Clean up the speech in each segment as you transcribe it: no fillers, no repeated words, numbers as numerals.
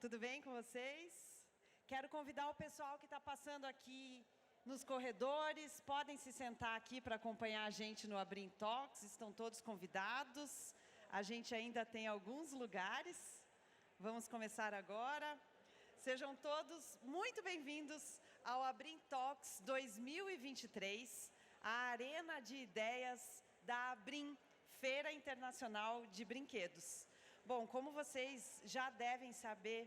Tudo bem com vocês? Quero convidar o pessoal que está passando aqui nos corredores. Podem se sentar aqui para acompanhar a gente no Abrim Talks. Estão todos convidados. A gente ainda tem alguns lugares. Vamos começar agora. Sejam todos muito bem-vindos ao Abrim Talks 2023, a arena de ideias da Abrim, Feira Internacional de Brinquedos. Bom, como vocês já devem saber,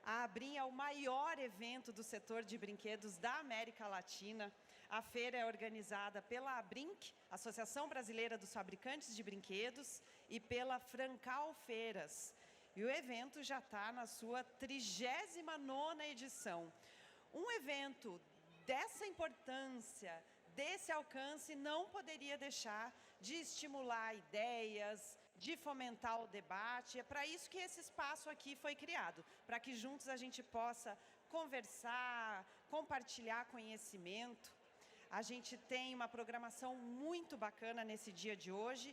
a Abrim é o maior evento do setor de brinquedos da América Latina. A feira é organizada pela Abrinq, Associação Brasileira dos Fabricantes de Brinquedos, e pela Francal Feiras. E o evento já está na sua 39ª edição. Um evento dessa importância, desse alcance, não poderia deixar de estimular ideias, de fomentar o debate. É para isso que esse espaço aqui foi criado, para que juntos a gente possa conversar, compartilhar conhecimento. A gente tem uma programação muito bacana nesse dia de hoje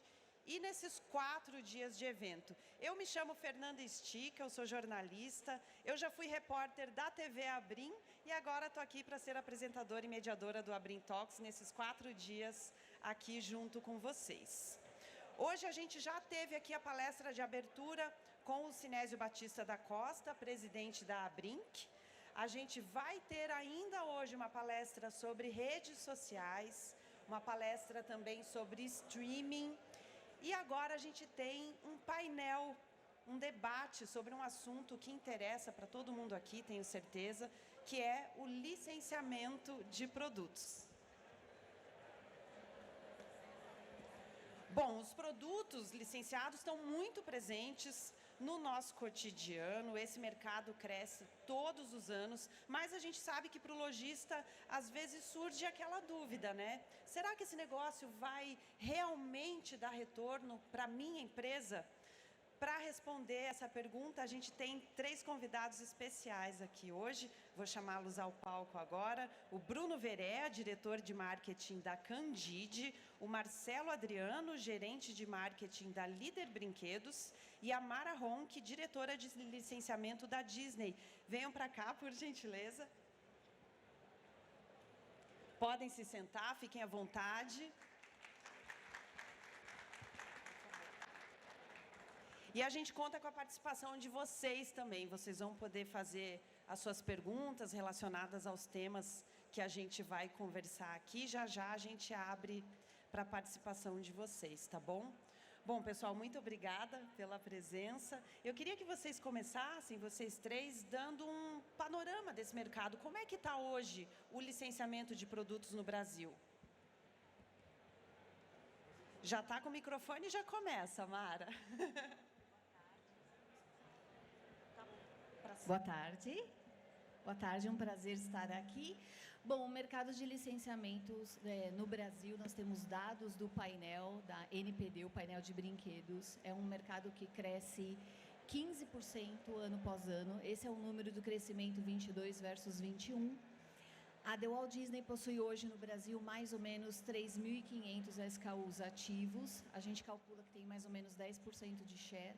e nesses 4 dias de evento. Eu me chamo Fernanda Estica, eu sou jornalista, eu já fui repórter da TV Abrim e agora estou aqui para ser apresentadora e mediadora do Abrim Talks nesses 4 dias aqui junto com vocês. Hoje a gente já teve aqui a palestra de abertura com o Sinésio Batista da Costa, presidente da Abrinq. A gente vai ter ainda hoje uma palestra sobre redes sociais, uma palestra também sobre streaming. E agora a gente tem um painel, um debate sobre um assunto que interessa para todo mundo aqui, tenho certeza, que é o licenciamento de produtos. Bom, os produtos licenciados estão muito presentes no nosso cotidiano. Esse mercado cresce todos os anos, mas a gente sabe que para o lojista, às vezes, surge aquela dúvida, né? Será que esse negócio vai realmente dar retorno para a minha empresa? Para responder essa pergunta, a gente tem 3 convidados especiais aqui hoje. Vou chamá-los ao palco agora. O Bruno Veré, diretor de marketing da Candide, o Marcelo Adriano, gerente de marketing da Líder Brinquedos, e a Mara Ronck, diretora de licenciamento da Disney. Venham para cá, por gentileza. Podem se sentar, fiquem à vontade. E a gente conta com a participação de vocês também. Vocês vão poder fazer as suas perguntas relacionadas aos temas que a gente vai conversar aqui. Já já a gente abre para a participação de vocês, tá bom? Bom, pessoal, muito obrigada pela presença. Eu queria que vocês começassem, vocês 3, dando um panorama desse mercado. Como é que está hoje o licenciamento de produtos no Brasil? Já está com o microfone e já começa, Mara. Boa tarde. Boa tarde, é um prazer estar aqui. Bom, o mercado de licenciamentos no Brasil, nós temos dados do painel da NPD, o painel de brinquedos. É um mercado que cresce 15% ano após ano. Esse é o número do crescimento 22 versus 21. A The Walt Disney possui hoje no Brasil mais ou menos 3.500 SKUs ativos. A gente calcula que tem mais ou menos 10% de share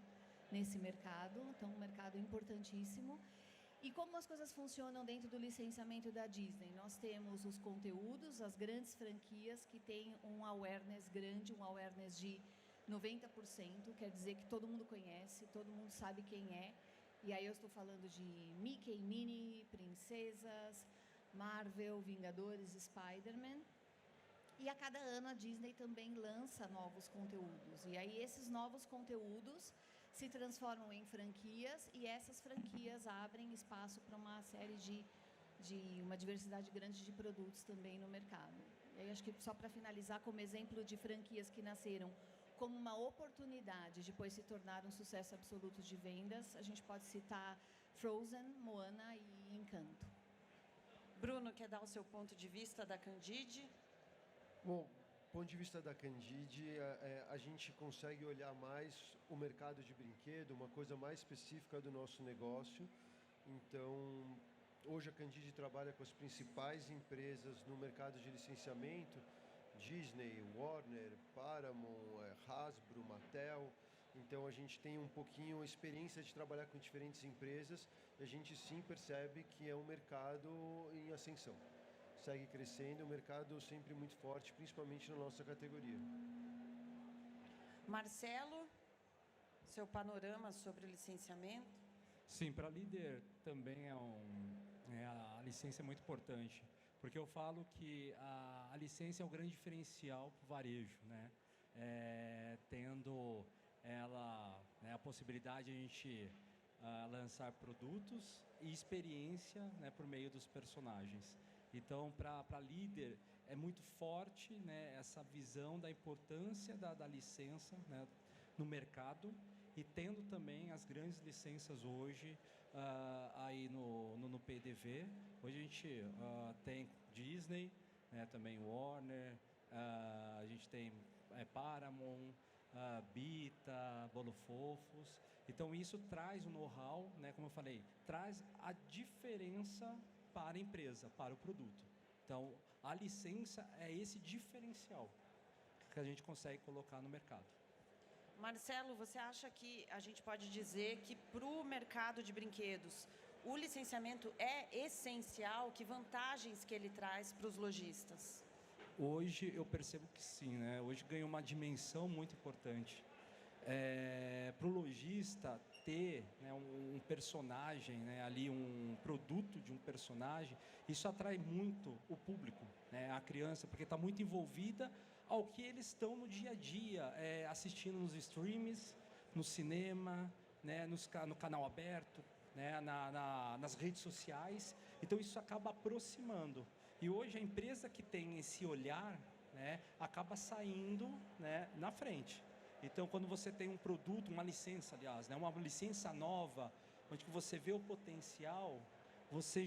nesse mercado, então um mercado importantíssimo. E como as coisas funcionam dentro do licenciamento da Disney? Nós temos os conteúdos, as grandes franquias que têm um awareness grande, um awareness de 90%, quer dizer que todo mundo conhece, todo mundo sabe quem é. E aí eu estou falando de Mickey, Minnie, Princesas, Marvel, Vingadores, Spider-Man. E a cada ano a Disney também lança novos conteúdos. E aí esses novos conteúdos se transformam em franquias e essas franquias abrem espaço para uma série de uma diversidade grande de produtos também no mercado. E aí acho que só para finalizar, como exemplo de franquias que nasceram como uma oportunidade de depois se tornar um sucesso absoluto de vendas, a gente pode citar Frozen, Moana e Encanto. Bruno, quer dar o seu ponto de vista da Candide? Bom, do ponto de vista da Candide, a gente consegue olhar mais o mercado de brinquedo, uma coisa mais específica do nosso negócio. Então, hoje a Candide trabalha com as principais empresas no mercado de licenciamento, Disney, Warner, Paramount, Hasbro, Mattel. Então, a gente tem um pouquinho a experiência de trabalhar com diferentes empresas e a gente sim percebe que é um mercado em ascensão. Segue crescendo, um mercado sempre muito forte, principalmente na nossa categoria. Marcelo, seu panorama sobre o licenciamento? Sim, para líder também a licença é muito importante, porque eu falo que a licença é um grande diferencial para o varejo, né? Tendo ela, né, a possibilidade de a gente lançar produtos e experiência, né, por meio dos personagens. Então, para líder é muito forte, né, essa visão da importância da licença, né, no mercado, e tendo também as grandes licenças hoje aí no PDV. Hoje a gente tem Disney, né, também Warner, a gente tem Paramount, Bita, Bolo Fofos. Então isso traz um know-how, né, como eu falei, traz a diferença para a empresa, para o produto. Então a licença é esse diferencial que a gente consegue colocar no mercado. Marcelo, você acha que a gente pode dizer que para o mercado de brinquedos o licenciamento é essencial? Que vantagens que ele traz para os lojistas? Hoje eu percebo que sim, né? Hoje ganhou uma dimensão muito importante. Para o lojista ter, né, um personagem, né, ali um produto de um personagem, isso atrai muito o público, né, a criança, porque está muito envolvida ao que eles estão no dia a dia, assistindo nos streams, no cinema, né, no canal aberto, né, nas redes sociais. Então isso acaba aproximando. E hoje a empresa que tem esse olhar, né, acaba saindo, né, na frente. Então, quando você tem um produto, uma licença, aliás, né, uma licença nova, onde que você vê o potencial, você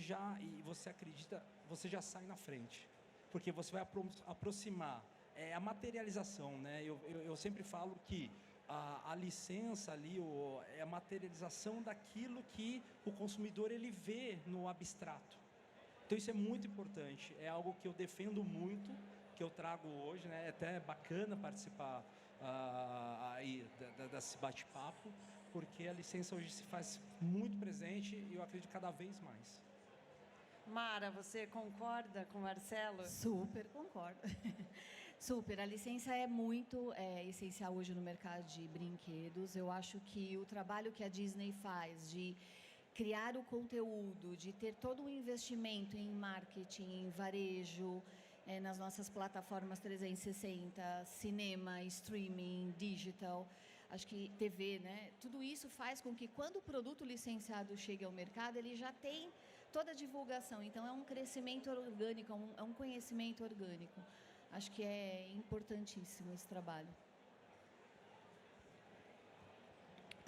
acredita, você já sai na frente, porque você vai aproximar a materialização, né? Eu sempre falo que a licença ali é a materialização daquilo que o consumidor ele vê no abstrato. Então isso é muito importante, é algo que eu defendo muito, que eu trago hoje, né? É até bacana participar aí desse bate-papo, porque a licença hoje se faz muito presente e eu acredito cada vez mais. Mara, você concorda com o Marcelo? Super concordo. Super. A licença é muito essencial hoje no mercado de brinquedos. Eu acho que o trabalho que a Disney faz de criar o conteúdo, de ter todo o investimento em marketing, em varejo, nas nossas plataformas 360, cinema, streaming, digital, acho que TV, né? Tudo isso faz com que quando o produto licenciado chega ao mercado, ele já tem toda a divulgação. Então, é um crescimento orgânico, é um conhecimento orgânico. Acho que é importantíssimo esse trabalho.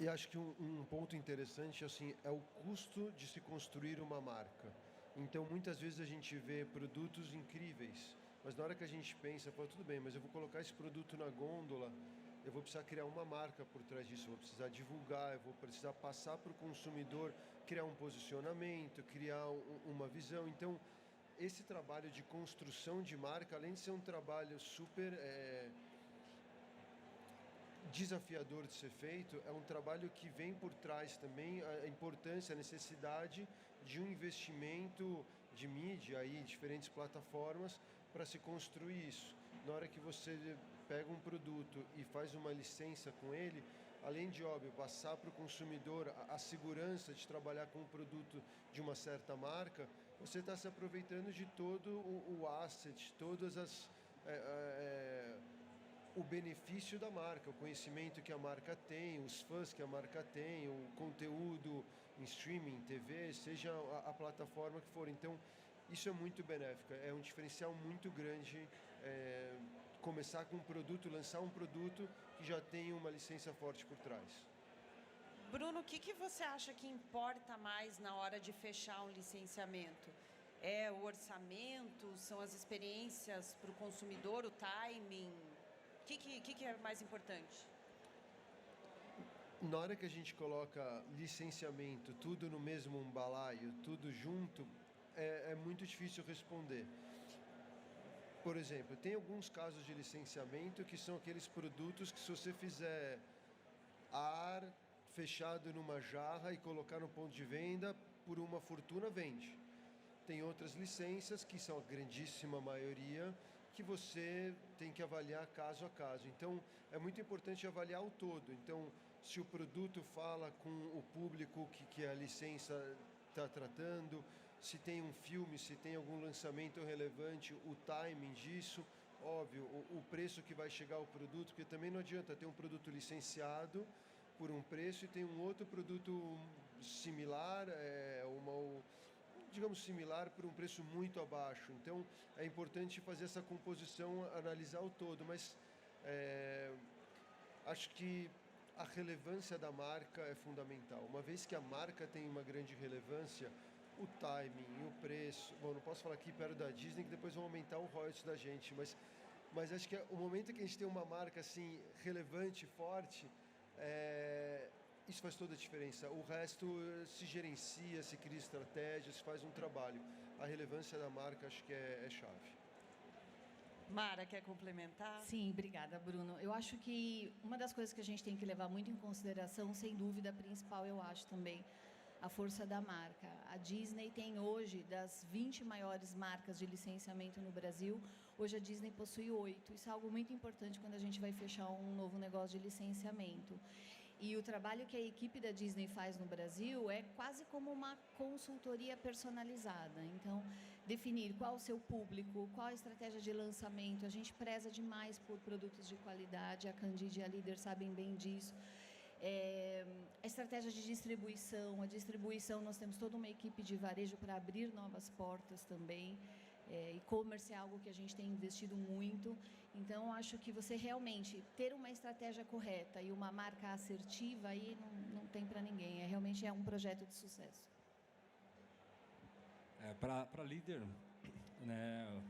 E acho que um ponto interessante assim é o custo de se construir uma marca. Então, muitas vezes a gente vê produtos incríveis, mas na hora que a gente pensa, fala, tudo bem, mas eu vou colocar esse produto na gôndola, eu vou precisar criar uma marca por trás disso, eu vou precisar divulgar, eu vou precisar passar para o consumidor, criar um posicionamento, criar uma visão. Então, esse trabalho de construção de marca, além de ser um trabalho super desafiador de ser feito, é um trabalho que vem por trás também a importância, a necessidade de um investimento de mídia aí, diferentes plataformas para se construir isso. Na hora que você pega um produto e faz uma licença com ele, além de, óbvio, passar para o consumidor a segurança de trabalhar com um produto de uma certa marca, você está se aproveitando de todo o asset, todas as o benefício da marca, o conhecimento que a marca tem, os fãs que a marca tem, o conteúdo em streaming, TV, seja a plataforma que for. Então, isso é muito benéfico, é um diferencial muito grande começar com um produto, lançar um produto que já tem uma licença forte por trás. Bruno, o que você acha que importa mais na hora de fechar um licenciamento? É o orçamento, são as experiências para o consumidor, o timing? O que é mais importante? Na hora que a gente coloca licenciamento, tudo no mesmo balaio, tudo junto, é muito difícil responder. Por exemplo, tem alguns casos de licenciamento que são aqueles produtos que se você fizer ar fechado numa jarra e colocar no ponto de venda por uma fortuna, vende. Tem outras licenças, que são a grandíssima maioria, que você tem que avaliar caso a caso. Então, é muito importante avaliar o todo. Então, se o produto fala com o público que a licença está tratando, se tem um filme, se tem algum lançamento relevante, o timing disso, óbvio, o preço que vai chegar ao produto, porque também não adianta ter um produto licenciado por um preço e tem um outro produto similar, digamos similar, por um preço muito abaixo. Então, é importante fazer essa composição, analisar o todo, mas acho que a relevância da marca é fundamental. Uma vez que a marca tem uma grande relevância, o timing, o preço... Bom, não posso falar aqui perto da Disney, que depois vão aumentar o royalties da gente, mas acho que o momento que a gente tem uma marca assim, relevante, forte, isso faz toda a diferença. O resto se gerencia, se cria estratégias, se faz um trabalho. A relevância da marca acho que é chave. Mara, quer complementar? Sim, obrigada, Bruno. Eu acho que uma das coisas que a gente tem que levar muito em consideração, sem dúvida, a principal, eu acho também, a força da marca. A Disney tem hoje, das 20 maiores marcas de licenciamento no Brasil, hoje a Disney possui 8. Isso é algo muito importante quando a gente vai fechar um novo negócio de licenciamento. E o trabalho que a equipe da Disney faz no Brasil é quase como uma consultoria personalizada. Então, definir qual o seu público, qual a estratégia de lançamento. A gente preza demais por produtos de qualidade, a Candide e a Líder sabem bem disso. A estratégia de distribuição, nós temos toda uma equipe de varejo para abrir novas portas também. E-commerce é algo que a gente tem investido muito. Então, acho que você realmente ter uma estratégia correta e uma marca assertiva, aí não tem para ninguém. Realmente é um projeto de sucesso. Para líder, né,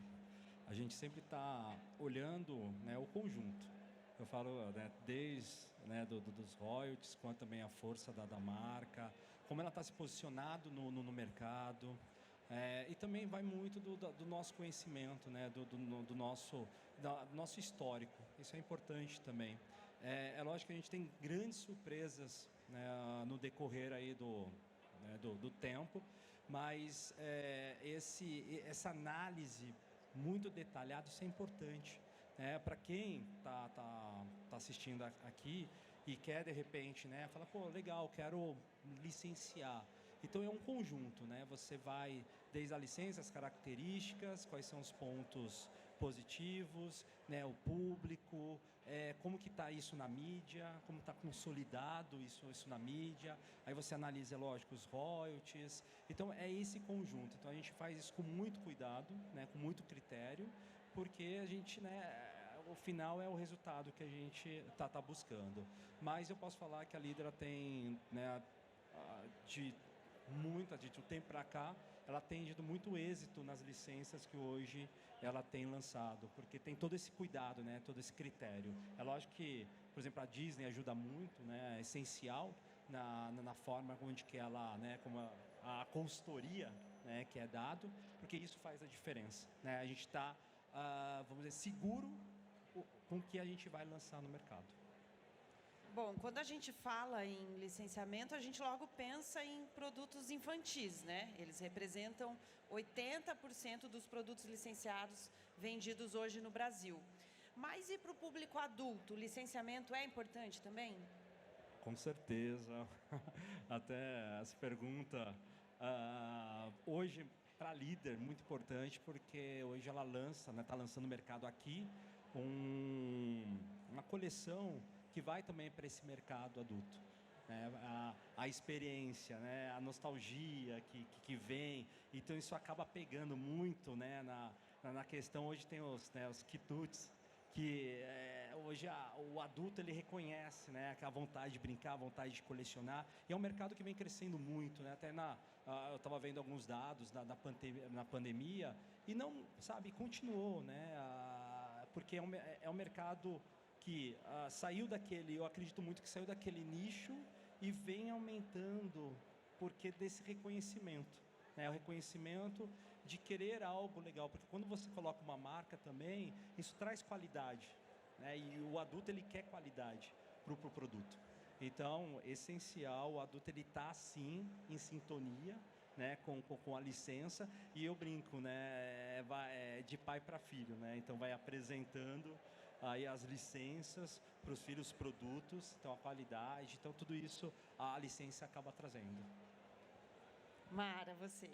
a gente sempre está olhando, né, o conjunto. Eu falo, né, desde, né, dos royalties, quanto também a força da marca, como ela está se posicionando no mercado. E também vai muito do nosso conhecimento, né, do nosso histórico. Isso é importante também. É lógico que a gente tem grandes surpresas, né, no decorrer aí do tempo, mas essa análise muito detalhada, isso é importante. Para quem tá assistindo aqui e quer, de repente, né, falar, pô, legal, quero licenciar. Então, é um conjunto, né? Você vai desde a licença, as características, quais são os pontos positivos, né? O público, como que está isso na mídia, como está consolidado isso na mídia. Aí você analisa, lógico, os royalties. Então, é esse conjunto. Então, a gente faz isso com muito cuidado, né? Com muito critério, porque a gente, né, o final é o resultado que a gente está buscando. Mas eu posso falar que a Líder tem, né, de um tempo para cá, ela tem tido muito êxito nas licenças que hoje ela tem lançado, porque tem todo esse cuidado, né, todo esse critério. É lógico que, por exemplo, a Disney ajuda muito, né, é essencial na forma onde que ela, né, como a consultoria, né, que é dado, porque isso faz a diferença, né? A gente está, vamos dizer, seguro com o que a gente vai lançar no mercado. Bom, quando a gente fala em licenciamento, a gente logo pensa em produtos infantis, né? Eles representam 80% dos produtos licenciados vendidos hoje no Brasil. Mas e para o público adulto, o licenciamento é importante também? Com certeza. Até essa pergunta, hoje, para a Líder, muito importante, porque hoje ela lança, né, está lançando no mercado aqui, uma coleção que vai também para esse mercado adulto. A experiência, né, a nostalgia que vem, então isso acaba pegando muito, né, na questão. Hoje tem os quitutes, que hoje o adulto ele reconhece, né, a vontade de brincar, a vontade de colecionar, e é um mercado que vem crescendo muito, né, até eu estava vendo alguns dados na pandemia, e não, sabe, continuou, né, porque é um mercado que saiu daquele, eu acredito muito que saiu daquele nicho e vem aumentando porque desse reconhecimento, né? O reconhecimento de querer algo legal, porque quando você coloca uma marca também, isso traz qualidade, né? E o adulto ele quer qualidade para o produto. Então, essencial, o adulto ele está sim em sintonia, né, com a licença, e eu brinco, né, de pai para filho, né, então vai apresentando aí as licenças para os filhos, produtos, então a qualidade, então tudo isso a licença acaba trazendo. Mara, você.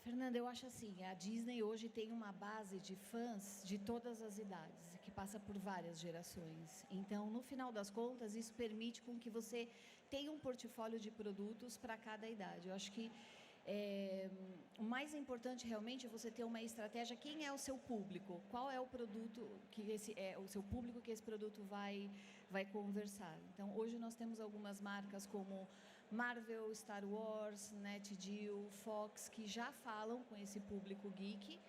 Fernanda, eu acho assim, a Disney hoje tem uma base de fãs de todas as idades, que passa por várias gerações. Então, no final das contas, isso permite com que você tenha um portfólio de produtos para cada idade. Eu acho que o mais importante realmente é você ter uma estratégia. Quem é o seu público? Qual é o produto que o seu público que esse produto vai conversar? Então, hoje nós temos algumas marcas como Marvel, Star Wars, NetGeo, Fox, que já falam com esse público geek.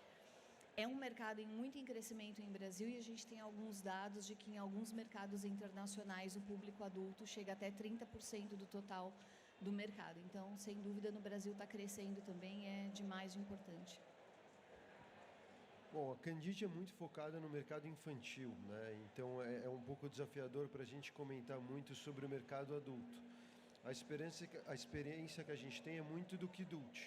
É um mercado muito em crescimento em Brasil e a gente tem alguns dados de que em alguns mercados internacionais o público adulto chega até 30% do total do mercado. Então, sem dúvida, no Brasil está crescendo também, é demais de importante. Bom, a Candide é muito focada no mercado infantil, né? Então é um pouco desafiador para a gente comentar muito sobre o mercado adulto. A experiência que a gente tem é muito do Kidult.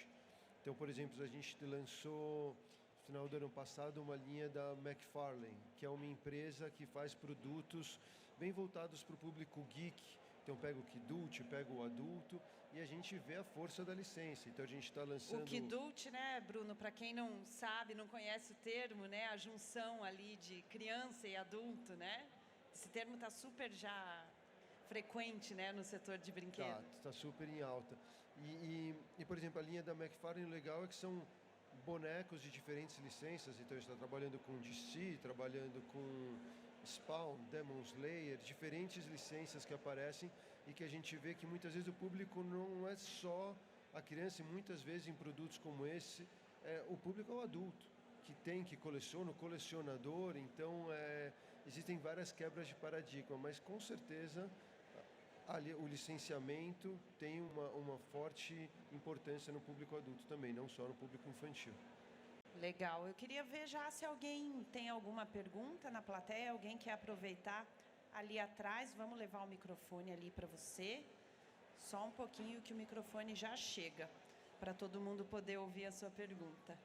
Então, por exemplo, a gente lançou, no final do ano passado, uma linha da McFarlane, que é uma empresa que faz produtos bem voltados para o público geek. Então, pega o Kidult, pega o adulto, e a gente vê a força da licença. Então, a gente está lançando... O Kidult, né, Bruno, para quem não sabe, não conhece o termo, né, a junção ali de criança e adulto, né? Esse termo está super já frequente, né, no setor de brinquedos. Está super em alta. E, por exemplo, a linha da McFarlane, o legal é que são bonecos de diferentes licenças. Então, a gente está trabalhando com DC, trabalhando com Spawn, Demon Slayer, diferentes licenças que aparecem e que a gente vê que muitas vezes o público não é só a criança, e muitas vezes em produtos como esse, o público é o adulto, que coleciona, o colecionador. Então, existem várias quebras de paradigma, mas com certeza o licenciamento tem uma forte importância no público adulto também, não só no público infantil. Legal. Eu queria ver já se alguém tem alguma pergunta na plateia, alguém quer aproveitar ali atrás. Vamos levar o microfone ali para você. Só um pouquinho que o microfone já chega, para todo mundo poder ouvir a sua pergunta.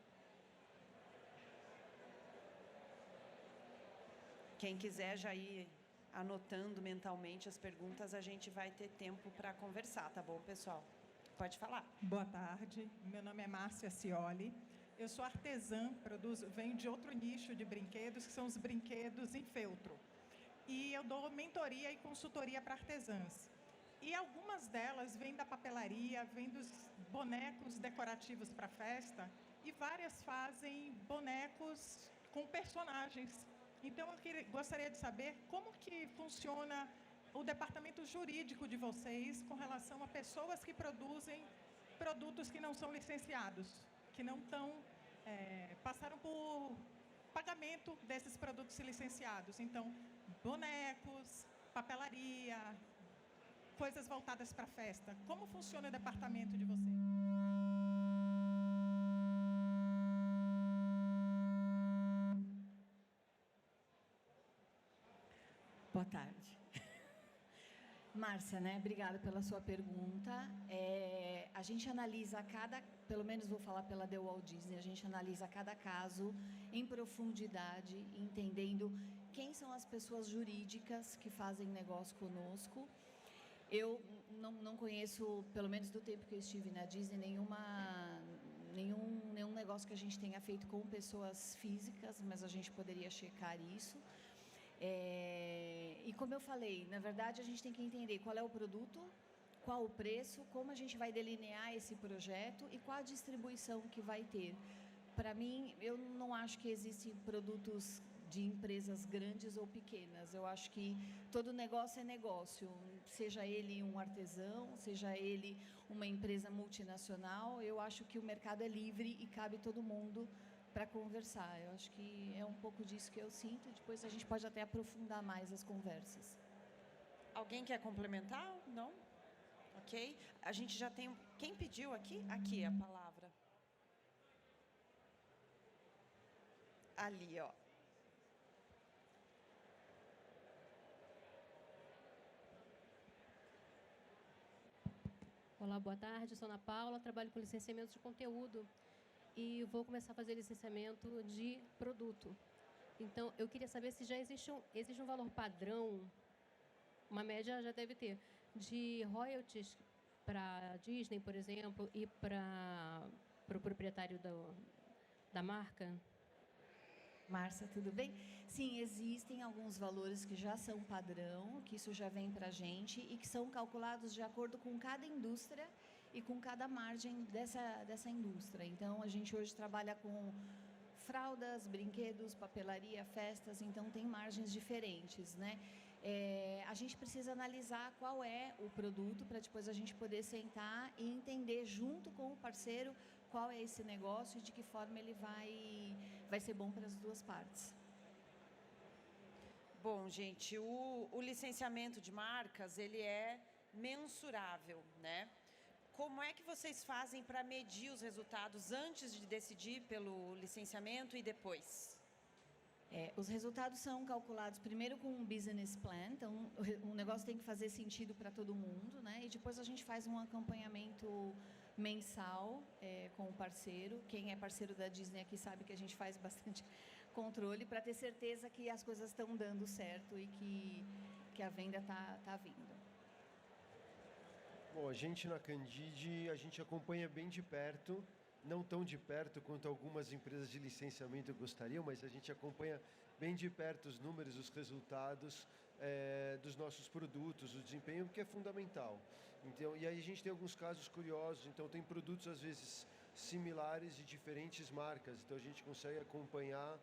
Quem quiser já ir anotando mentalmente as perguntas, a gente vai ter tempo para conversar, tá bom, pessoal? Pode falar. Boa tarde, meu nome é Márcia Cioli. Eu sou artesã, venho de outro nicho de brinquedos, que são os brinquedos em feltro. E eu dou mentoria e consultoria para artesãs. E algumas delas vêm da papelaria, vêm dos bonecos decorativos para festa, e várias fazem bonecos com personagens. Então, eu gostaria de saber como que funciona o departamento jurídico de vocês com relação a pessoas que produzem produtos que não são licenciados, que não passaram por pagamento desses produtos licenciados. Então, bonecos, papelaria, coisas voltadas para festa. Como funciona o departamento de vocês? Boa tarde. Márcia, né? Obrigada pela sua pergunta. A gente analisa pelo menos vou falar pela The Walt Disney, a gente analisa cada caso em profundidade, entendendo quem são as pessoas jurídicas que fazem negócio conosco. Eu não conheço, pelo menos do tempo que eu estive na Disney, nenhum negócio que a gente tenha feito com pessoas físicas, mas a gente poderia checar isso. E como eu falei, na verdade a gente tem que entender qual é o produto, qual o preço, como a gente vai delinear esse projeto e qual a distribuição que vai ter. Para mim, eu não acho que existem produtos de empresas grandes ou pequenas. Eu acho que todo negócio é negócio, seja ele um artesão, seja ele uma empresa multinacional. Eu acho que o mercado é livre e cabe todo mundo para conversar. Eu acho que é um pouco disso que eu sinto. Depois a gente pode até aprofundar mais as conversas. Alguém quer complementar? Não? Ok. A gente já tem... Quem pediu aqui? Aqui a palavra. Ali, ó. Olá, boa tarde. Sou Ana Paula, trabalho com licenciamento de conteúdo e vou começar a fazer licenciamento de produto. Então, eu queria saber se já existe um valor padrão, uma média já deve ter, de royalties para Disney, por exemplo, e para o proprietário da marca? Márcia, tudo bem? Sim, existem alguns valores que já são padrão, que isso já vem para a gente e que são calculados de acordo com cada indústria e com cada margem dessa indústria. Então, a gente hoje trabalha com fraldas, brinquedos, papelaria, festas, então tem margens diferentes, né? A gente precisa analisar qual é o produto para depois a gente poder sentar e entender junto com o parceiro qual é esse negócio e de que forma ele vai ser bom para as duas partes. Bom, gente, o licenciamento de marcas, ele é mensurável, né? Como é que vocês fazem para medir os resultados antes de decidir pelo licenciamento e depois? Os resultados são calculados primeiro com um business plan, então o negócio tem que fazer sentido para todo mundo, né? E depois a gente faz um acompanhamento mensal com o parceiro. Quem é parceiro da Disney aqui sabe que a gente faz bastante controle para ter certeza que as coisas estão dando certo e que a venda tá vindo. Bom, a gente na Candide, a gente acompanha bem de perto, não tão de perto quanto algumas empresas de licenciamento gostariam, mas a gente acompanha bem de perto os números, os resultados dos nossos produtos, o desempenho, que é fundamental. Então, e aí a gente tem alguns casos curiosos, então tem produtos às vezes similares de diferentes marcas, então a gente consegue acompanhar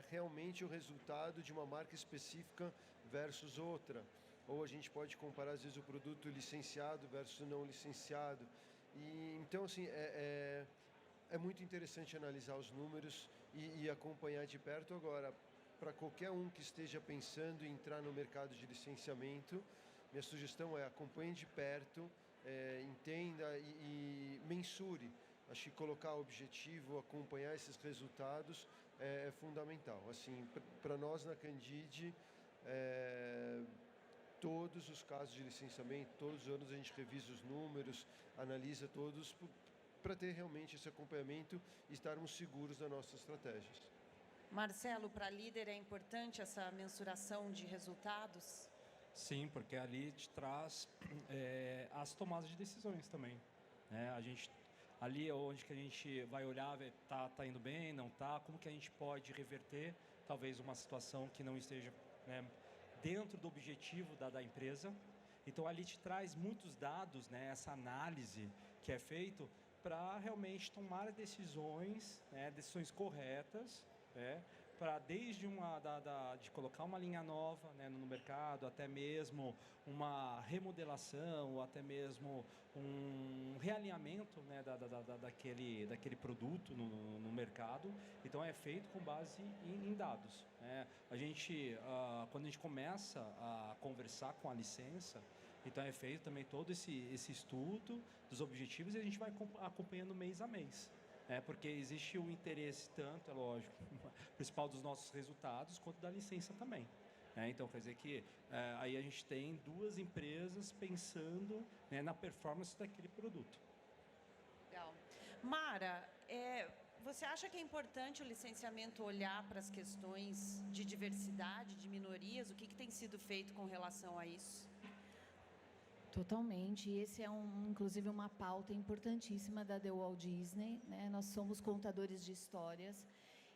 realmente o resultado de uma marca específica versus outra. Ou a gente pode comparar, às vezes, o produto licenciado versus não licenciado. E, então, assim, é muito interessante analisar os números e acompanhar de perto. Agora, para qualquer um que esteja pensando em entrar no mercado de licenciamento, minha sugestão é acompanhe de perto, entenda e mensure. Acho que colocar objetivo, acompanhar esses resultados é fundamental. Assim, para nós na Candide, todos os casos de licenciamento, todos os anos a gente revisa os números, analisa todos para ter realmente esse acompanhamento e estarmos seguros das nossas estratégias. Marcelo, para líder é importante essa mensuração de resultados? Sim, porque ali te traz as tomadas de decisões também, né? Ali é onde que a gente vai olhar, tá indo bem, não tá, como que a gente pode reverter talvez uma situação que não esteja, né, dentro do objetivo da empresa. Então, ali te traz muitos dados, né, essa análise que é feito para realmente tomar decisões, né, decisões corretas, né, para desde de colocar uma linha nova, né, no mercado, até mesmo uma remodelação, ou até mesmo um realinhamento, né, daquele produto no mercado. Então, é feito com base em dados, né? Quando a gente começa a conversar com a licença, então é feito também todo esse estudo dos objetivos e a gente vai acompanhando mês a mês. Porque existe o interesse tanto, é lógico, principal dos nossos resultados, quanto da licença também. Então, quer dizer que aí a gente tem duas empresas pensando, né, na performance daquele produto. Legal. Mara, você acha que é importante o licenciamento olhar para as questões de diversidade, de minorias? O que tem sido feito com relação a isso? Totalmente. Esse é inclusive uma pauta importantíssima da The Walt Disney, né? Nós somos contadores de histórias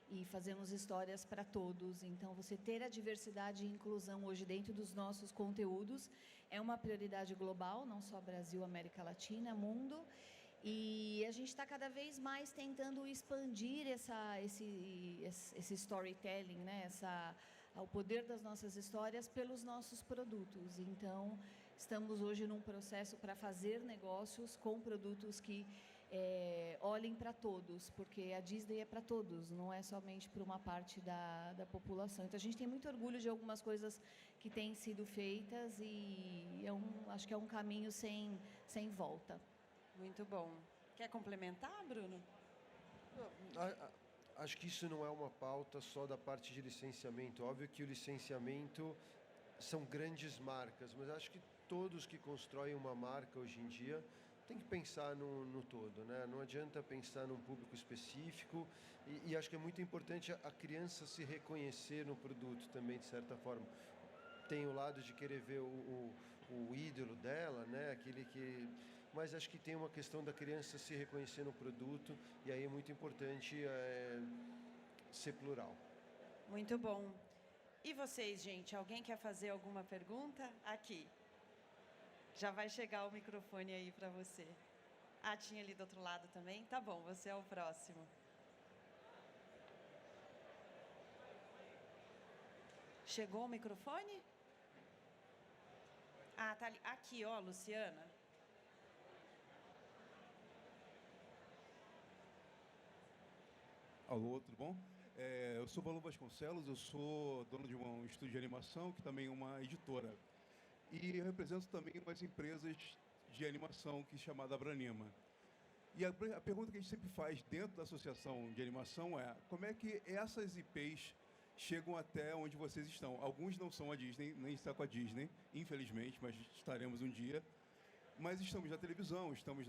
e fazemos histórias para todos. Então, você ter a diversidade e inclusão hoje dentro dos nossos conteúdos é uma prioridade global, não só Brasil, América Latina, mundo. E a gente está cada vez mais tentando expandir esse storytelling, né? O poder das nossas histórias pelos nossos produtos. Então, estamos hoje num processo para fazer negócios com produtos que olhem para todos, porque a Disney é para todos, não é somente para uma parte da população. Então, a gente tem muito orgulho de algumas coisas que têm sido feitas e acho que é um caminho sem volta. Muito bom. Quer complementar, Bruno? Acho que isso não é uma pauta só da parte de licenciamento. Óbvio que o licenciamento são grandes marcas, mas acho que todos que constroem uma marca hoje em dia tem que pensar no todo, né? Não adianta pensar num público específico e acho que é muito importante a criança se reconhecer no produto também, de certa forma. Tem o lado de querer ver o ídolo dela, né? Aquele que... Mas acho que tem uma questão da criança se reconhecer no produto e aí é muito importante ser plural. Muito bom. E vocês, gente? Alguém quer fazer alguma pergunta? Aqui. Já vai chegar o microfone aí para você. Ah, tinha ali do outro lado também? Tá bom, você é o próximo. Chegou o microfone? Ah, tá ali. Aqui, ó, Luciana. Alô, tudo bom? Eu sou Balu Vasconcelos, eu sou dono de um estúdio de animação, que também é uma editora. E eu represento também umas empresas de animação que é chamada Abranima. E a pergunta que a gente sempre faz dentro da associação de animação é como é que essas IPs chegam até onde vocês estão? Alguns não são a Disney, nem está com a Disney, infelizmente, mas estaremos um dia. Mas estamos na televisão, estamos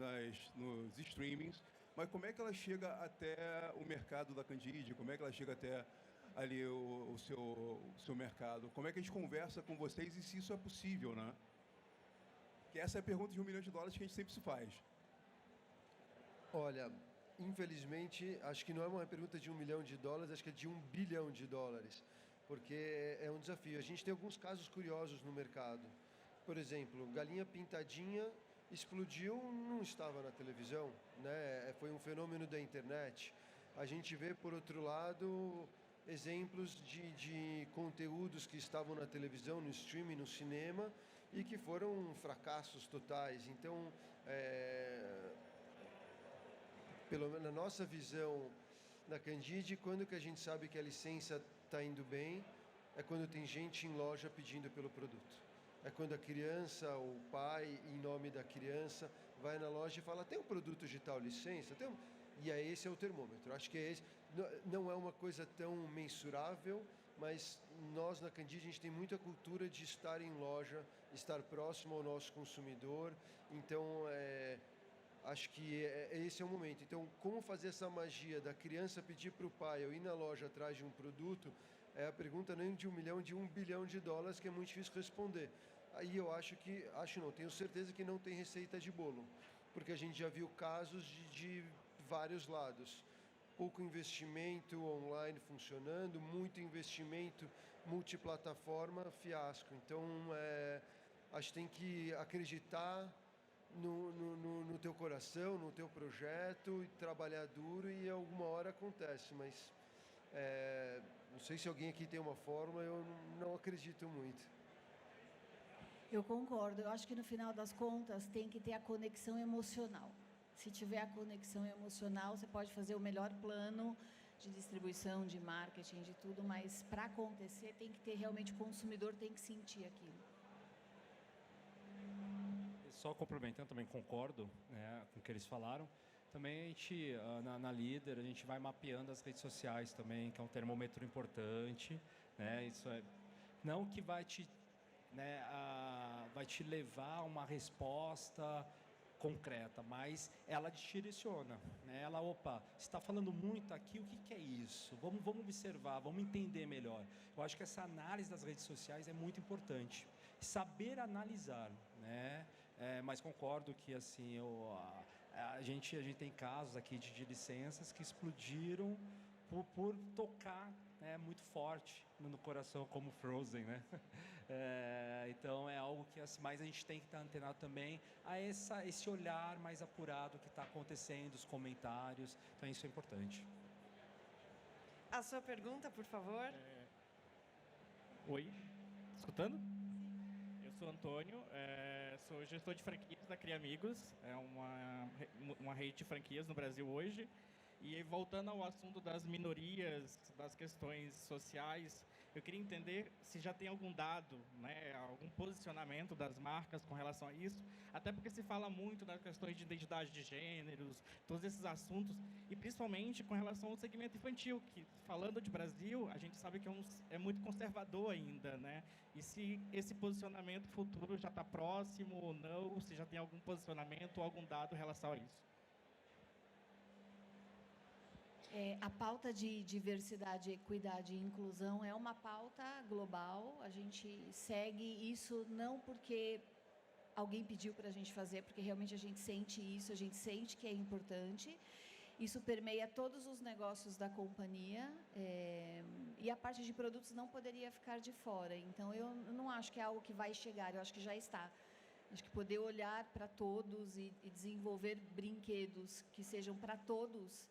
nos streamings. Mas como é que ela chega até o mercado da Candide? Como é que ela chega até ali o seu mercado? Como é que a gente conversa com vocês e se isso é possível, né? Que essa é a pergunta de $1 milhão que a gente sempre se faz. Olha, infelizmente, acho que não é uma pergunta de $1 milhão, acho que é de $1 bilhão, porque é um desafio. A gente tem alguns casos curiosos no mercado. Por exemplo, Galinha Pintadinha explodiu, não estava na televisão, né? Foi um fenômeno da internet. A gente vê, por outro lado, exemplos de conteúdos que estavam na televisão, no streaming, no cinema, e que foram fracassos totais. Então, pelo menos na nossa visão na Candide, quando que a gente sabe que a licença está indo bem, é quando tem gente em loja pedindo pelo produto. É quando a criança, o pai, em nome da criança, vai na loja e fala, tem um produto de tal licença? E aí esse é o termômetro. Acho que não é uma coisa tão mensurável, mas nós na Candide a gente tem muita cultura de estar em loja, estar próximo ao nosso consumidor. Então, acho que esse é o momento. Então, como fazer essa magia da criança pedir para o pai ou ir na loja atrás de um produto, é a pergunta nem de $1 milhão, de $1 bilhão, que é muito difícil responder. Aí eu tenho certeza que não tem receita de bolo, porque a gente já viu casos de vários lados. Pouco investimento online funcionando, muito investimento multiplataforma, fiasco. Então, acho que tem que acreditar no teu coração, no teu projeto, e trabalhar duro e alguma hora acontece, mas não sei se alguém aqui tem uma fórmula, eu não acredito muito. Eu concordo. Eu acho que no final das contas tem que ter a conexão emocional. Se tiver a conexão emocional, você pode fazer o melhor plano de distribuição, de marketing, de tudo, mas para acontecer tem que ter realmente o consumidor tem que sentir aquilo. Só complementando, também concordo, né, com o que eles falaram. Também a gente, na Líder, a gente vai mapeando as redes sociais também, que é um termômetro importante, né? Isso é não que vai te levar a uma resposta concreta, mas ela te direciona, né? Ela, você está falando muito aqui, o que é isso? Vamos observar, vamos entender melhor. Eu acho que essa análise das redes sociais é muito importante. Saber analisar, né? Mas concordo que assim, a gente tem casos aqui de licenças que explodiram por tocar, né, muito forte no coração, como Frozen, né? Então é algo que mais a gente tem que estar antenado também a esse olhar mais apurado que está acontecendo, os comentários. Então isso é importante. A sua pergunta, por favor. Oi, escutando? Eu sou Antônio, sou gestor de franquias da Cria Amigos, é uma rede de franquias no Brasil hoje. E voltando ao assunto das minorias, das questões sociais, eu queria entender se já tem algum dado, né, algum posicionamento das marcas com relação a isso, até porque se fala muito das questões de identidade de gêneros, todos esses assuntos, e principalmente com relação ao segmento infantil, que, falando de Brasil, a gente sabe que é muito conservador ainda, né? E se esse posicionamento futuro já está próximo ou não, se já tem algum posicionamento ou algum dado em relação a isso. A pauta de diversidade, equidade e inclusão é uma pauta global. A gente segue isso não porque alguém pediu para a gente fazer, porque realmente a gente sente isso, a gente sente que é importante. Isso permeia todos os negócios da companhia, e a parte de produtos não poderia ficar de fora. Então, eu não acho que é algo que vai chegar, eu acho que já está. Acho que poder olhar para todos e desenvolver brinquedos que sejam para todos,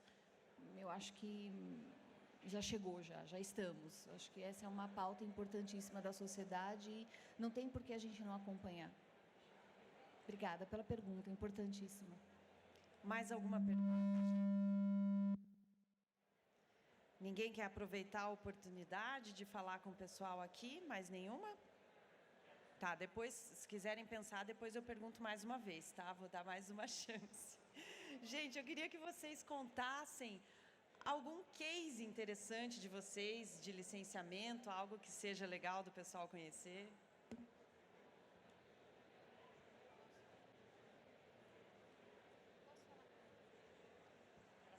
eu acho que já chegou, já estamos. Acho que essa é uma pauta importantíssima da sociedade e não tem por que a gente não acompanhar. Obrigada pela pergunta, importantíssima. Mais alguma pergunta? Ninguém quer aproveitar a oportunidade de falar com o pessoal aqui? Mais nenhuma? Tá, depois, se quiserem pensar, depois eu pergunto mais uma vez, tá? Vou dar mais uma chance. Gente, eu queria que vocês contassem algum case interessante de vocês, de licenciamento, algo que seja legal do pessoal conhecer.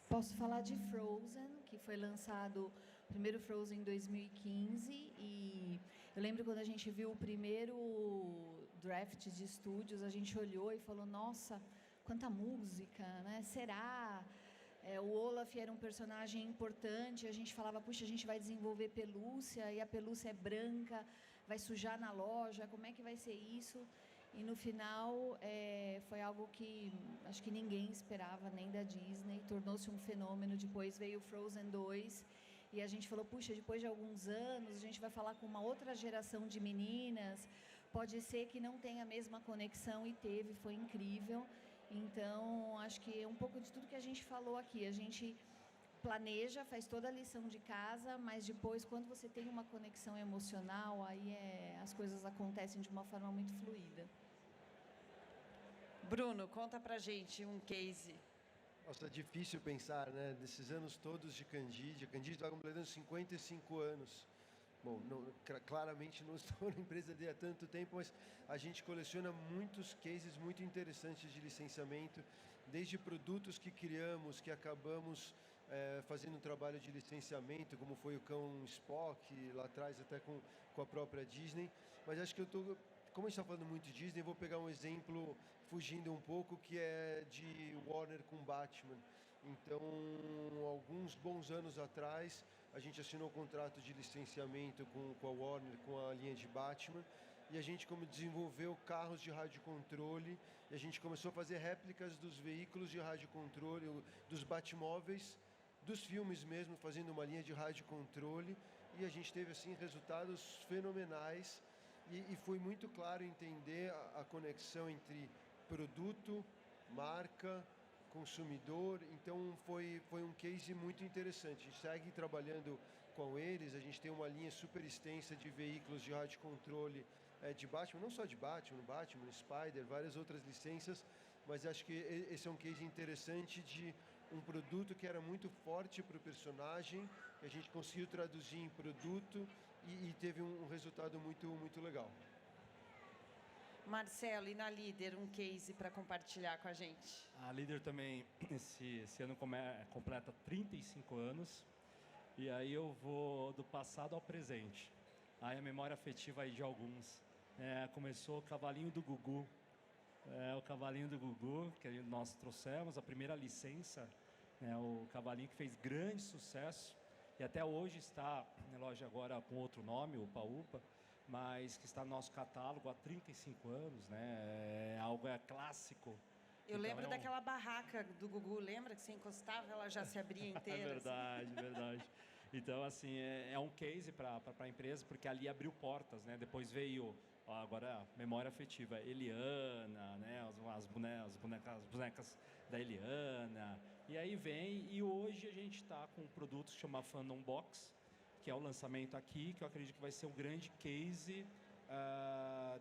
Posso falar de Frozen, que foi lançado o primeiro Frozen em 2015, e eu lembro quando a gente viu o primeiro draft de estúdios, a gente olhou e falou, nossa, quanta música, né? Será? O Olaf era um personagem importante, a gente falava, puxa, a gente vai desenvolver pelúcia, e a pelúcia é branca, vai sujar na loja, como é que vai ser isso? E no final foi algo que acho que ninguém esperava, nem da Disney, tornou-se um fenômeno. Depois veio o Frozen 2 e a gente falou, puxa, depois de alguns anos a gente vai falar com uma outra geração de meninas, pode ser que não tenha a mesma conexão, e teve, foi incrível. Então, acho que é um pouco de tudo que a gente falou aqui. A gente planeja, faz toda a lição de casa, mas depois, quando você tem uma conexão emocional, aí as coisas acontecem de uma forma muito fluida. Bruno, conta pra gente um case. Nossa, é difícil pensar, né? Desses anos todos de Candide. A Candide está completando 55 anos. Bom, claramente não estou na empresa há tanto tempo, mas a gente coleciona muitos cases muito interessantes de licenciamento, desde produtos que criamos, que acabamos fazendo um trabalho de licenciamento, como foi o cão Spock, lá atrás até com a própria Disney. Mas acho que como a gente está falando muito de Disney, eu vou pegar um exemplo fugindo um pouco, que é de Warner com Batman. Então, alguns bons anos atrás, a gente assinou um contrato de licenciamento com a Warner, com a linha de Batman, e a gente desenvolveu carros de radiocontrole, e a gente começou a fazer réplicas dos veículos de radiocontrole, dos Batmóveis, dos filmes mesmo, fazendo uma linha de radiocontrole, e a gente teve assim resultados fenomenais, e foi muito claro entender a conexão entre produto, marca, consumidor. Então foi um case muito interessante. A gente segue trabalhando com eles, a gente tem uma linha super extensa de veículos de radiocontrole de Batman, não só de Batman, Spider, várias outras licenças, mas acho que esse é um case interessante de um produto que era muito forte para o personagem, que a gente conseguiu traduzir em produto e teve um resultado muito, muito legal. Marcelo, e na Líder, um case para compartilhar com a gente? A Líder também, esse ano completa 35 anos, e aí eu vou do passado ao presente. Aí a memória afetiva aí de alguns. Começou o Cavalinho do Gugu. O Cavalinho do Gugu, que nós trouxemos, a primeira licença, o Cavalinho que fez grande sucesso, e até hoje está na loja agora com outro nome, o Upa, mas que está no nosso catálogo há 35 anos, né? Algo clássico. Eu lembro daquela barraca do Gugu, lembra que você encostava, ela já se abria inteira? Verdade, assim. Verdade. Então, assim, é um case para a empresa, porque ali abriu portas, né? Depois veio, agora, memória afetiva, Eliana, né? As bonecas da Eliana, E aí vem, e hoje a gente está com um produto que se chama Fandom Box, que é o lançamento aqui, que eu acredito que vai ser um grande case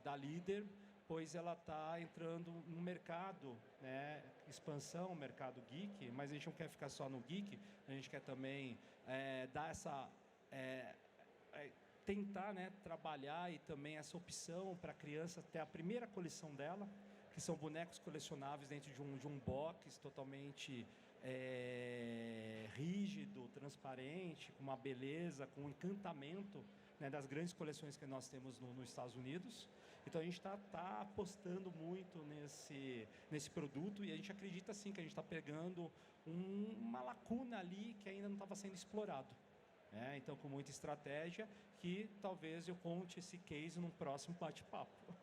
da Líder, pois ela está entrando no mercado, né, expansão, mercado geek, mas a gente não quer ficar só no geek, a gente quer também dar essa... tentar, né, trabalhar e também essa opção para a criança ter a primeira coleção dela, que são bonecos colecionáveis dentro de um box totalmente rígido, transparente, com uma beleza, com um encantamento, né, das grandes coleções que nós temos nos Estados Unidos. Então a gente está apostando muito nesse produto e a gente acredita sim que a gente está pegando uma lacuna ali que ainda não estava sendo explorado. Então, com muita estratégia, que talvez eu conte esse case num próximo bate-papo.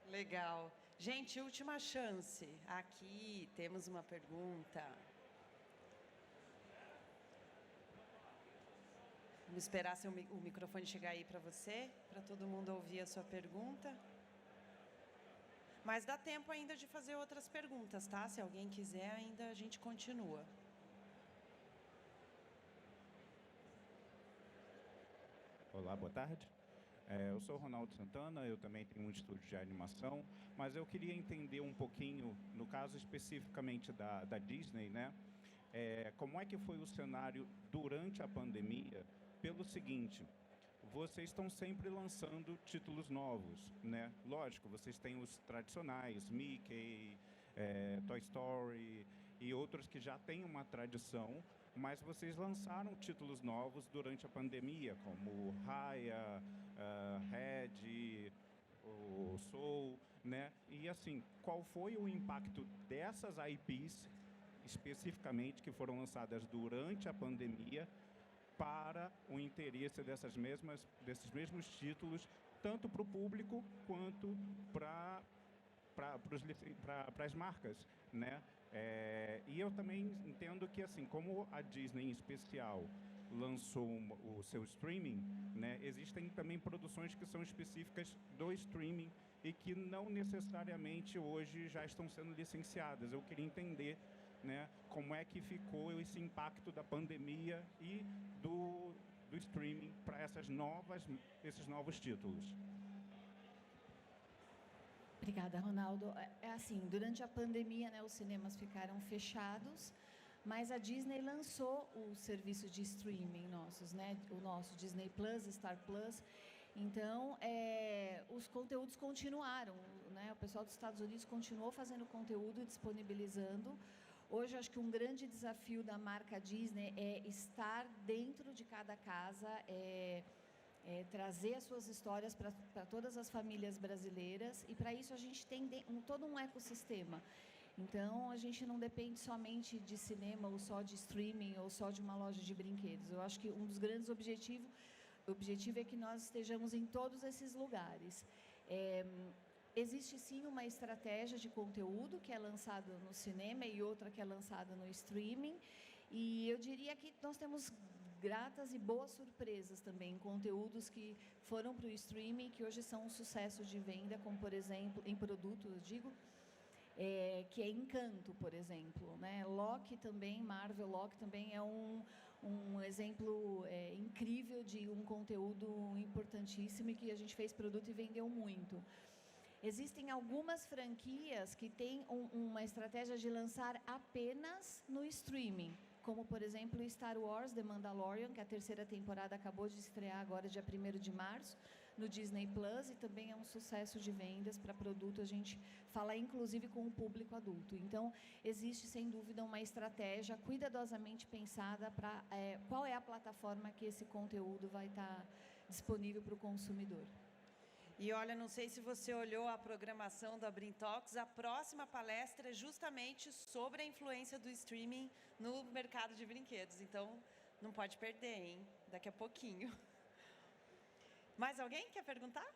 Legal. Gente, última chance. Aqui temos uma pergunta. Vamos esperar o microfone chegar aí para você, para todo mundo ouvir a sua pergunta. Mas dá tempo ainda de fazer outras perguntas, tá? Se alguém quiser, ainda a gente continua. Olá, boa tarde. Eu sou o Ronaldo Santana, eu também tenho um estúdio de animação, mas eu queria entender um pouquinho, no caso especificamente da Disney, né? Como é que foi o cenário durante a pandemia? Pelo seguinte, vocês estão sempre lançando títulos novos, né? Lógico, vocês têm os tradicionais, Mickey, Toy Story e outros que já têm uma tradição, mas vocês lançaram títulos novos durante a pandemia, como Raya, Red, o Soul, né? E assim, qual foi o impacto dessas IPs, especificamente, que foram lançadas durante a pandemia, para o interesse desses mesmos títulos, tanto para o público quanto para as marcas, né? E eu também entendo que, assim, como a Disney em especial lançou o seu streaming, né, existem também produções que são específicas do streaming e que não necessariamente hoje já estão sendo licenciadas. Eu queria entender, né, como é que ficou esse impacto da pandemia e do streaming para esses novos títulos. Obrigada, Ronaldo. Assim, durante a pandemia, né, os cinemas ficaram fechados, mas a Disney lançou o serviço de streaming nossos, né, o nosso Disney Plus, Star Plus. Então, os conteúdos continuaram, né, o pessoal dos Estados Unidos continuou fazendo conteúdo, disponibilizando. Hoje, acho que um grande desafio da marca Disney é estar dentro de cada casa, trazer as suas histórias para todas as famílias brasileiras, e para isso a gente tem todo um ecossistema. Então, a gente não depende somente de cinema, ou só de streaming, ou só de uma loja de brinquedos. Eu acho que um dos grandes objetivos é que nós estejamos em todos esses lugares. Existe sim uma estratégia de conteúdo que é lançado no cinema e outra que é lançada no streaming, e eu diria que nós temos gratas e boas surpresas também, conteúdos que foram para o streaming, que hoje são um sucesso de venda, como, por exemplo, em produtos, eu digo, que é Encanto, por exemplo, né? Loki também, Marvel Loki também é um exemplo incrível de um conteúdo importantíssimo e que a gente fez produto e vendeu muito. Existem algumas franquias que têm uma estratégia de lançar apenas no streaming, como, por exemplo, Star Wars The Mandalorian, que a terceira temporada acabou de estrear agora, dia 1º de março, no Disney Plus, e também é um sucesso de vendas para produto. A gente fala, inclusive, com o público adulto. Então, existe, sem dúvida, uma estratégia cuidadosamente pensada para qual é a plataforma que esse conteúdo vai estar disponível para o consumidor. E olha, não sei se você olhou a programação da Brintox, a próxima palestra é justamente sobre a influência do streaming no mercado de brinquedos. Então, não pode perder, hein? Daqui a pouquinho. Mais alguém quer perguntar?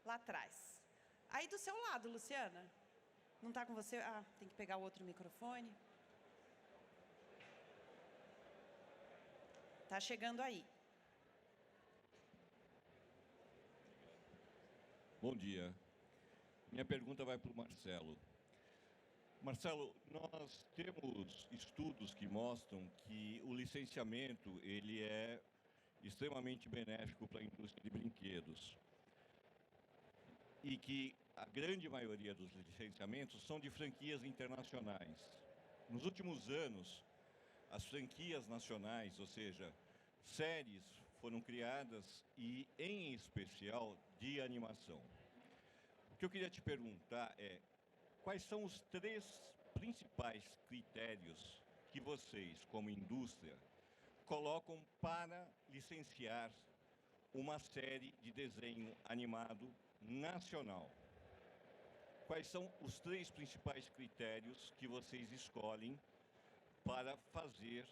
Lá atrás. Aí do seu lado, Luciana. Não está com você? Ah, tem que pegar o outro microfone. Está chegando aí. Bom dia. Minha pergunta vai para o Marcelo. Marcelo, nós temos estudos que mostram que o licenciamento ele é extremamente benéfico para a indústria de brinquedos e que a grande maioria dos licenciamentos são de franquias internacionais. Nos últimos anos, as franquias nacionais, ou seja, séries, foram criadas e, em especial, de animação. O que eu queria te perguntar é quais são os 3 principais critérios que vocês, como indústria, colocam para licenciar uma série de desenho animado nacional? Quais são os 3 principais critérios que vocês escolhem para fazer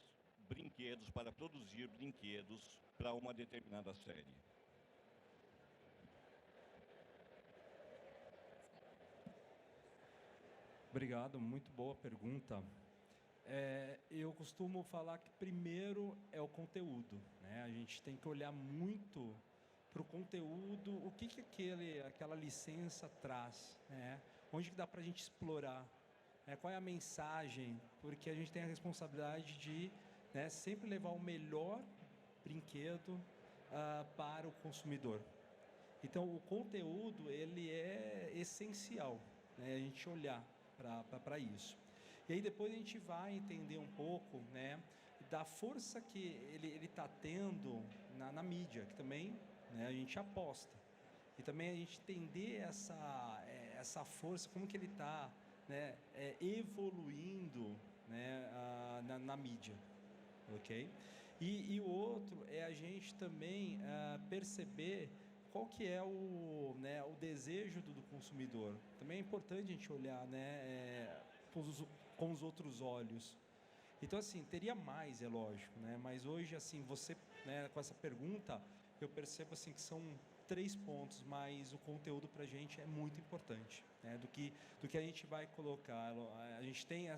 brinquedos, para produzir brinquedos para uma determinada série? Obrigado, muito boa pergunta. Eu costumo falar que primeiro é o conteúdo, né? A gente tem que olhar muito para o conteúdo, o que aquela licença traz, né? Onde que dá para a gente explorar, né? Qual é a mensagem, porque a gente tem a responsabilidade de, né, sempre levar o melhor brinquedo para o consumidor. Então, o conteúdo ele é essencial, né? A gente olhar para isso. E aí depois a gente vai entender um pouco, né, da força que ele está tendo na mídia, que também, né, a gente aposta. E também a gente entender essa força, como que ele está, né, evoluindo, né, na mídia, ok? E o outro é a gente também perceber qual que é o desejo do consumidor. Também é importante a gente olhar, né, com os outros olhos. Então, assim, teria mais, é lógico, né? Mas hoje, assim, você, né, com essa pergunta, eu percebo, assim, que são 3 pontos, mas o conteúdo para a gente é muito importante, né? Do que a gente vai colocar. A gente tem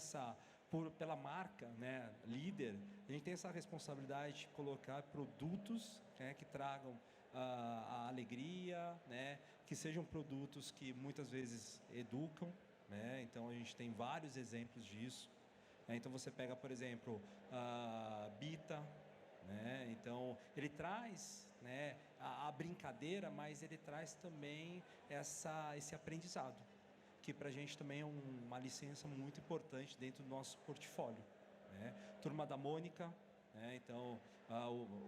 pela marca, né, líder, a gente tem essa responsabilidade de colocar produtos, né, que tragam a alegria, né, que sejam produtos que muitas vezes educam, né? Então a gente tem vários exemplos disso, né? Então você pega, por exemplo, a Bita, né? Então ele traz, né, a brincadeira, mas ele traz também esse aprendizado, que para a gente também é uma licença muito importante dentro do nosso portfólio, né? Turma da Mônica, né? Então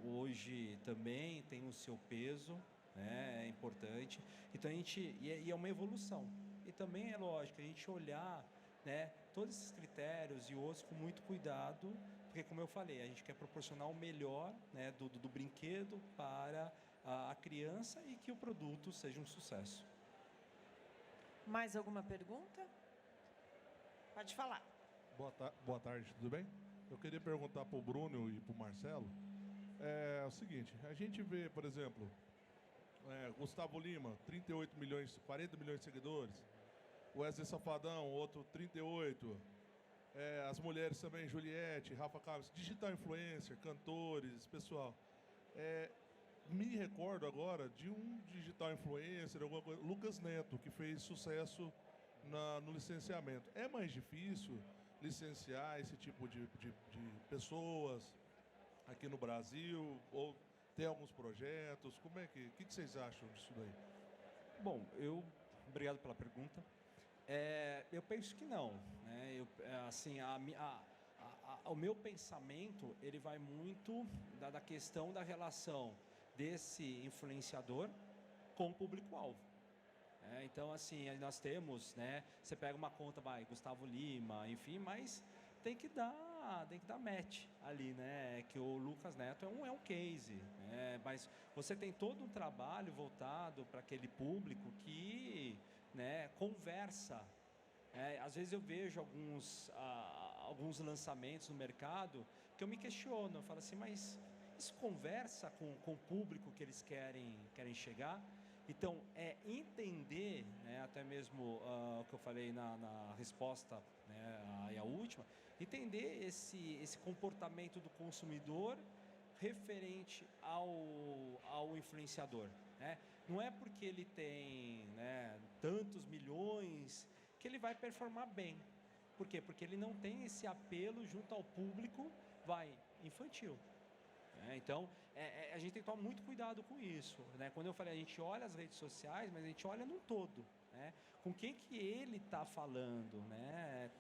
hoje também tem o seu peso, né? É importante. Então e é uma evolução. E também é lógico a gente olhar, né, todos esses critérios e outros com muito cuidado, porque, como eu falei, a gente quer proporcionar o melhor, né, do brinquedo para a criança e que o produto seja um sucesso. Mais alguma pergunta? Pode falar. Boa tarde, tudo bem? Eu queria perguntar para o Bruno e para o Marcelo o seguinte: a gente vê, por exemplo, Gustavo Lima, 38 milhões, 40 milhões de seguidores, Wesley Safadão, outro 38, as mulheres também, Juliette, Rafa Carlos, digital influencer, cantores, pessoal. Me recordo agora de um digital influencer, alguma coisa, Lucas Neto, que fez sucesso no licenciamento. É mais difícil licenciar esse tipo de pessoas aqui no Brasil? Ou tem alguns projetos? O que vocês acham disso daí? Bom, obrigado pela pergunta. Eu penso que não, né? O meu pensamento ele vai muito da questão da relação desse influenciador com o público-alvo. Então, assim, nós temos, né? Você pega uma conta, Gustavo Lima, enfim, mas tem que dar match ali, né? Que o Lucas Neto é um case, né? Mas você tem todo um trabalho voltado para aquele público que, né, conversa. Às vezes eu vejo alguns lançamentos no mercado que eu me questiono, eu falo assim, mas isso conversa com o público que eles querem chegar? Então, entender, né, até mesmo o que eu falei na resposta, né, a última, entender esse comportamento do consumidor referente ao influenciador, né? Não é porque ele tem, né, tantos milhões que ele vai performar bem. Por quê? Porque ele não tem esse apelo junto ao público, infantil. Então, a gente tem que tomar muito cuidado com isso, né? Quando eu falei, a gente olha as redes sociais, mas a gente olha no todo, né? Com quem que ele está falando, né?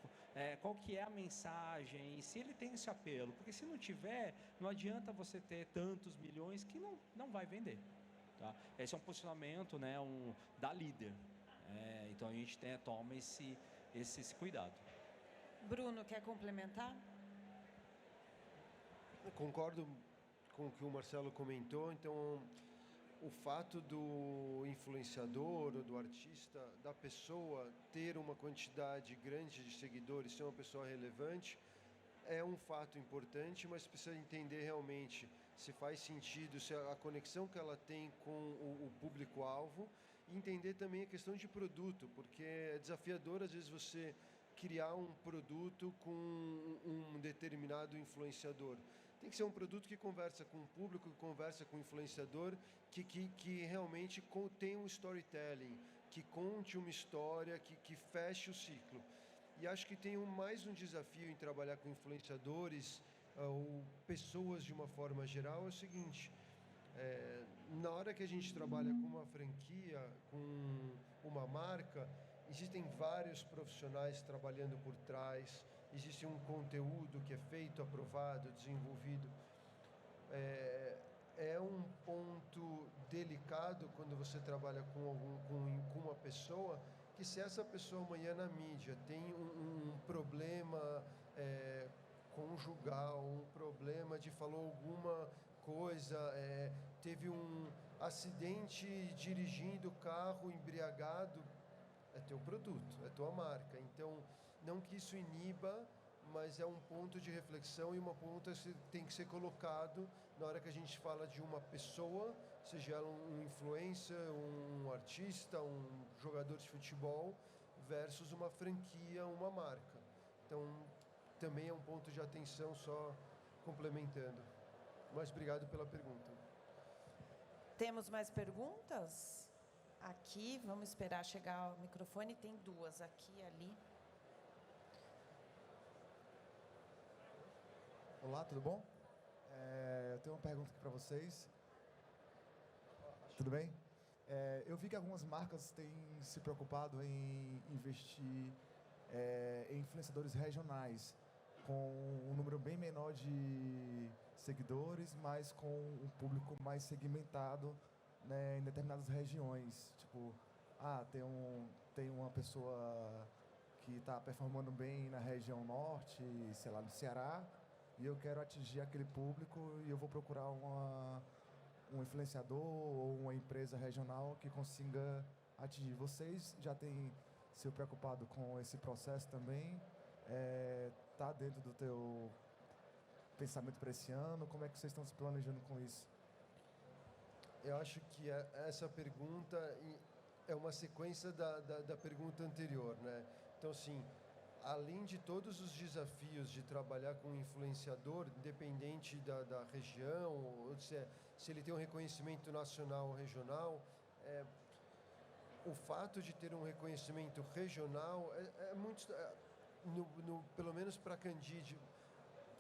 Qual que é a mensagem, e se ele tem esse apelo. Porque se não tiver, não adianta você ter tantos milhões que não vai vender. Tá? Esse é um posicionamento, né, da líder. Então, a gente toma esse cuidado. Bruno, quer complementar? Eu concordo com o que o Marcelo comentou. Então, o fato do influenciador ou do artista, da pessoa ter uma quantidade grande de seguidores, ser uma pessoa relevante, é um fato importante, mas precisa entender realmente se faz sentido, se a conexão que ela tem com o público-alvo, e entender também a questão de produto, porque é desafiador às vezes você criar um produto com um determinado influenciador. Tem que ser um produto que conversa com o público, que conversa com o influenciador, que realmente tenha um storytelling, que conte uma história, que feche o ciclo. E acho que tem mais um desafio em trabalhar com influenciadores ou pessoas de uma forma geral, é o seguinte: na hora que a gente trabalha com uma franquia, com uma marca, existem vários profissionais trabalhando por trás, existe um conteúdo que é feito, aprovado, desenvolvido. É um ponto delicado quando você trabalha com uma pessoa, que se essa pessoa amanhã na mídia tem um problema conjugal, um problema de falou alguma coisa, teve um acidente dirigindo o carro embriagado, é teu produto, é tua marca. Então, não que isso iniba, mas é um ponto de reflexão e uma ponta que tem que ser colocado na hora que a gente fala de uma pessoa, seja ela um influencer, um artista, um jogador de futebol, versus uma franquia, uma marca. Então, também é um ponto de atenção, só complementando. Mas obrigado pela pergunta. Temos mais perguntas? Aqui, vamos esperar chegar o microfone. Tem duas aqui e ali. Olá, tudo bom? Eu tenho uma pergunta aqui para vocês. Tudo bem? Eu vi que algumas marcas têm se preocupado em investir em influenciadores regionais, com um número bem menor de seguidores, mas com um público mais segmentado, né, em determinadas regiões. Tipo, tem uma pessoa que está performando bem na região norte, sei lá, no Ceará, e eu quero atingir aquele público e eu vou procurar um influenciador ou uma empresa regional que consiga atingir. Vocês já têm se preocupado com esse processo também? Tá dentro do teu pensamento para esse ano? Como é que vocês estão se planejando com isso? Eu acho que essa pergunta é uma sequência da pergunta anterior, né? Então, assim, além de todos os desafios de trabalhar com um influenciador, independente da região, ou se ele tem um reconhecimento nacional ou regional, o fato de ter um reconhecimento regional é muito... pelo menos para a Candide,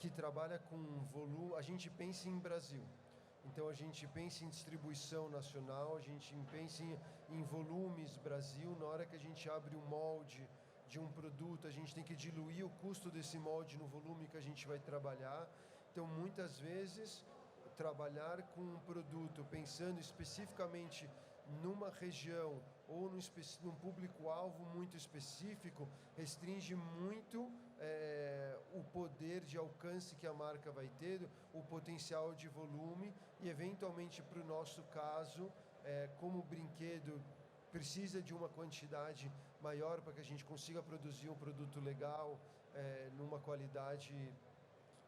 que trabalha com volume, a gente pensa em Brasil. Então, a gente pensa em distribuição nacional, a gente pensa em volumes Brasil. Na hora que a gente abre um molde de um produto, a gente tem que diluir o custo desse molde no volume que a gente vai trabalhar. Então, muitas vezes, trabalhar com um produto pensando especificamente numa região ou num público-alvo muito específico, restringe muito o poder de alcance que a marca vai ter, o potencial de volume, e eventualmente, para o nosso caso, como o brinquedo precisa de uma quantidade maior para que a gente consiga produzir um produto legal, numa qualidade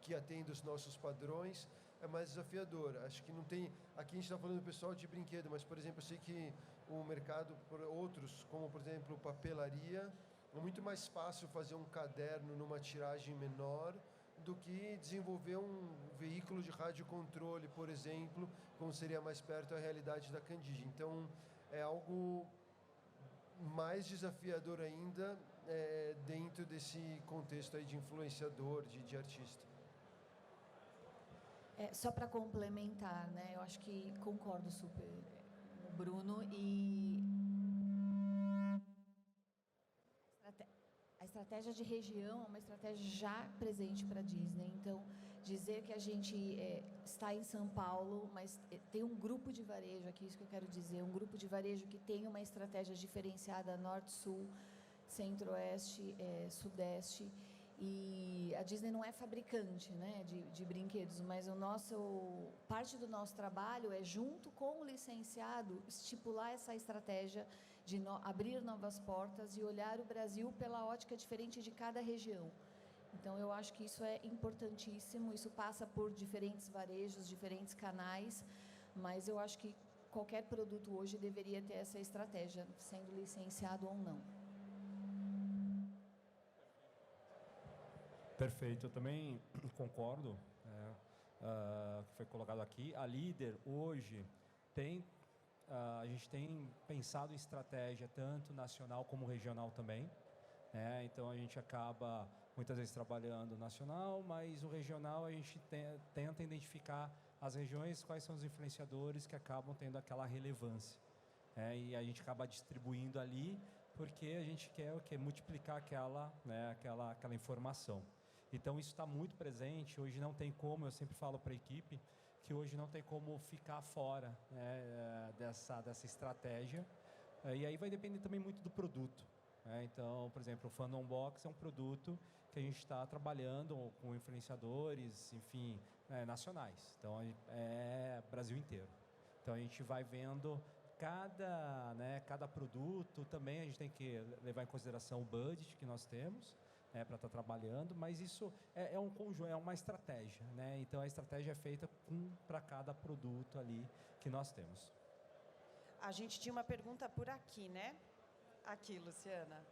que atenda os nossos padrões, é mais desafiador. Acho que não tem... Aqui a gente está falando do pessoal de brinquedo, mas, por exemplo, eu sei que o mercado, por outros, como, por exemplo, papelaria, é muito mais fácil fazer um caderno numa tiragem menor do que desenvolver um veículo de radiocontrole, por exemplo, como seria mais perto da realidade da Candide. Então, é algo mais desafiador ainda dentro desse contexto aí de influenciador, de artista. Só para complementar, né? Eu acho que concordo super com o Bruno e a estratégia de região é uma estratégia já presente para a Disney. Então, dizer que a gente está em São Paulo, mas tem um grupo de varejo aqui, isso que eu quero dizer, um grupo de varejo que tem uma estratégia diferenciada norte-sul, centro-oeste, sudeste. E a Disney não é fabricante, né, de brinquedos, mas parte do nosso trabalho é, junto com o licenciado, estipular essa estratégia de abrir novas portas e olhar o Brasil pela ótica diferente de cada região. Então, eu acho que isso é importantíssimo, isso passa por diferentes varejos, diferentes canais, mas eu acho que qualquer produto hoje deveria ter essa estratégia, sendo licenciado ou não. Perfeito, eu também concordo, que foi colocado aqui. A Líder hoje a gente tem pensado em estratégia tanto nacional como regional também, né? Então a gente acaba muitas vezes trabalhando nacional, mas o regional a gente tenta identificar as regiões, quais são os influenciadores que acabam tendo aquela relevância, e a gente acaba distribuindo ali porque a gente quer multiplicar aquela informação. Então, isso está muito presente. Hoje não tem como, eu sempre falo para a equipe, que hoje não tem como ficar fora, né, dessa estratégia. E aí vai depender também muito do produto, né? Então, por exemplo, o Fandom Box é um produto que a gente está trabalhando com influenciadores, enfim, nacionais. Então, é Brasil inteiro. Então, a gente vai vendo cada produto. Também a gente tem que levar em consideração o budget que nós temos, para estar trabalhando, mas isso é um conjunto, é uma estratégia, né? Então a estratégia é feita para cada produto ali que nós temos. A gente tinha uma pergunta por aqui, né? Aqui, Luciana.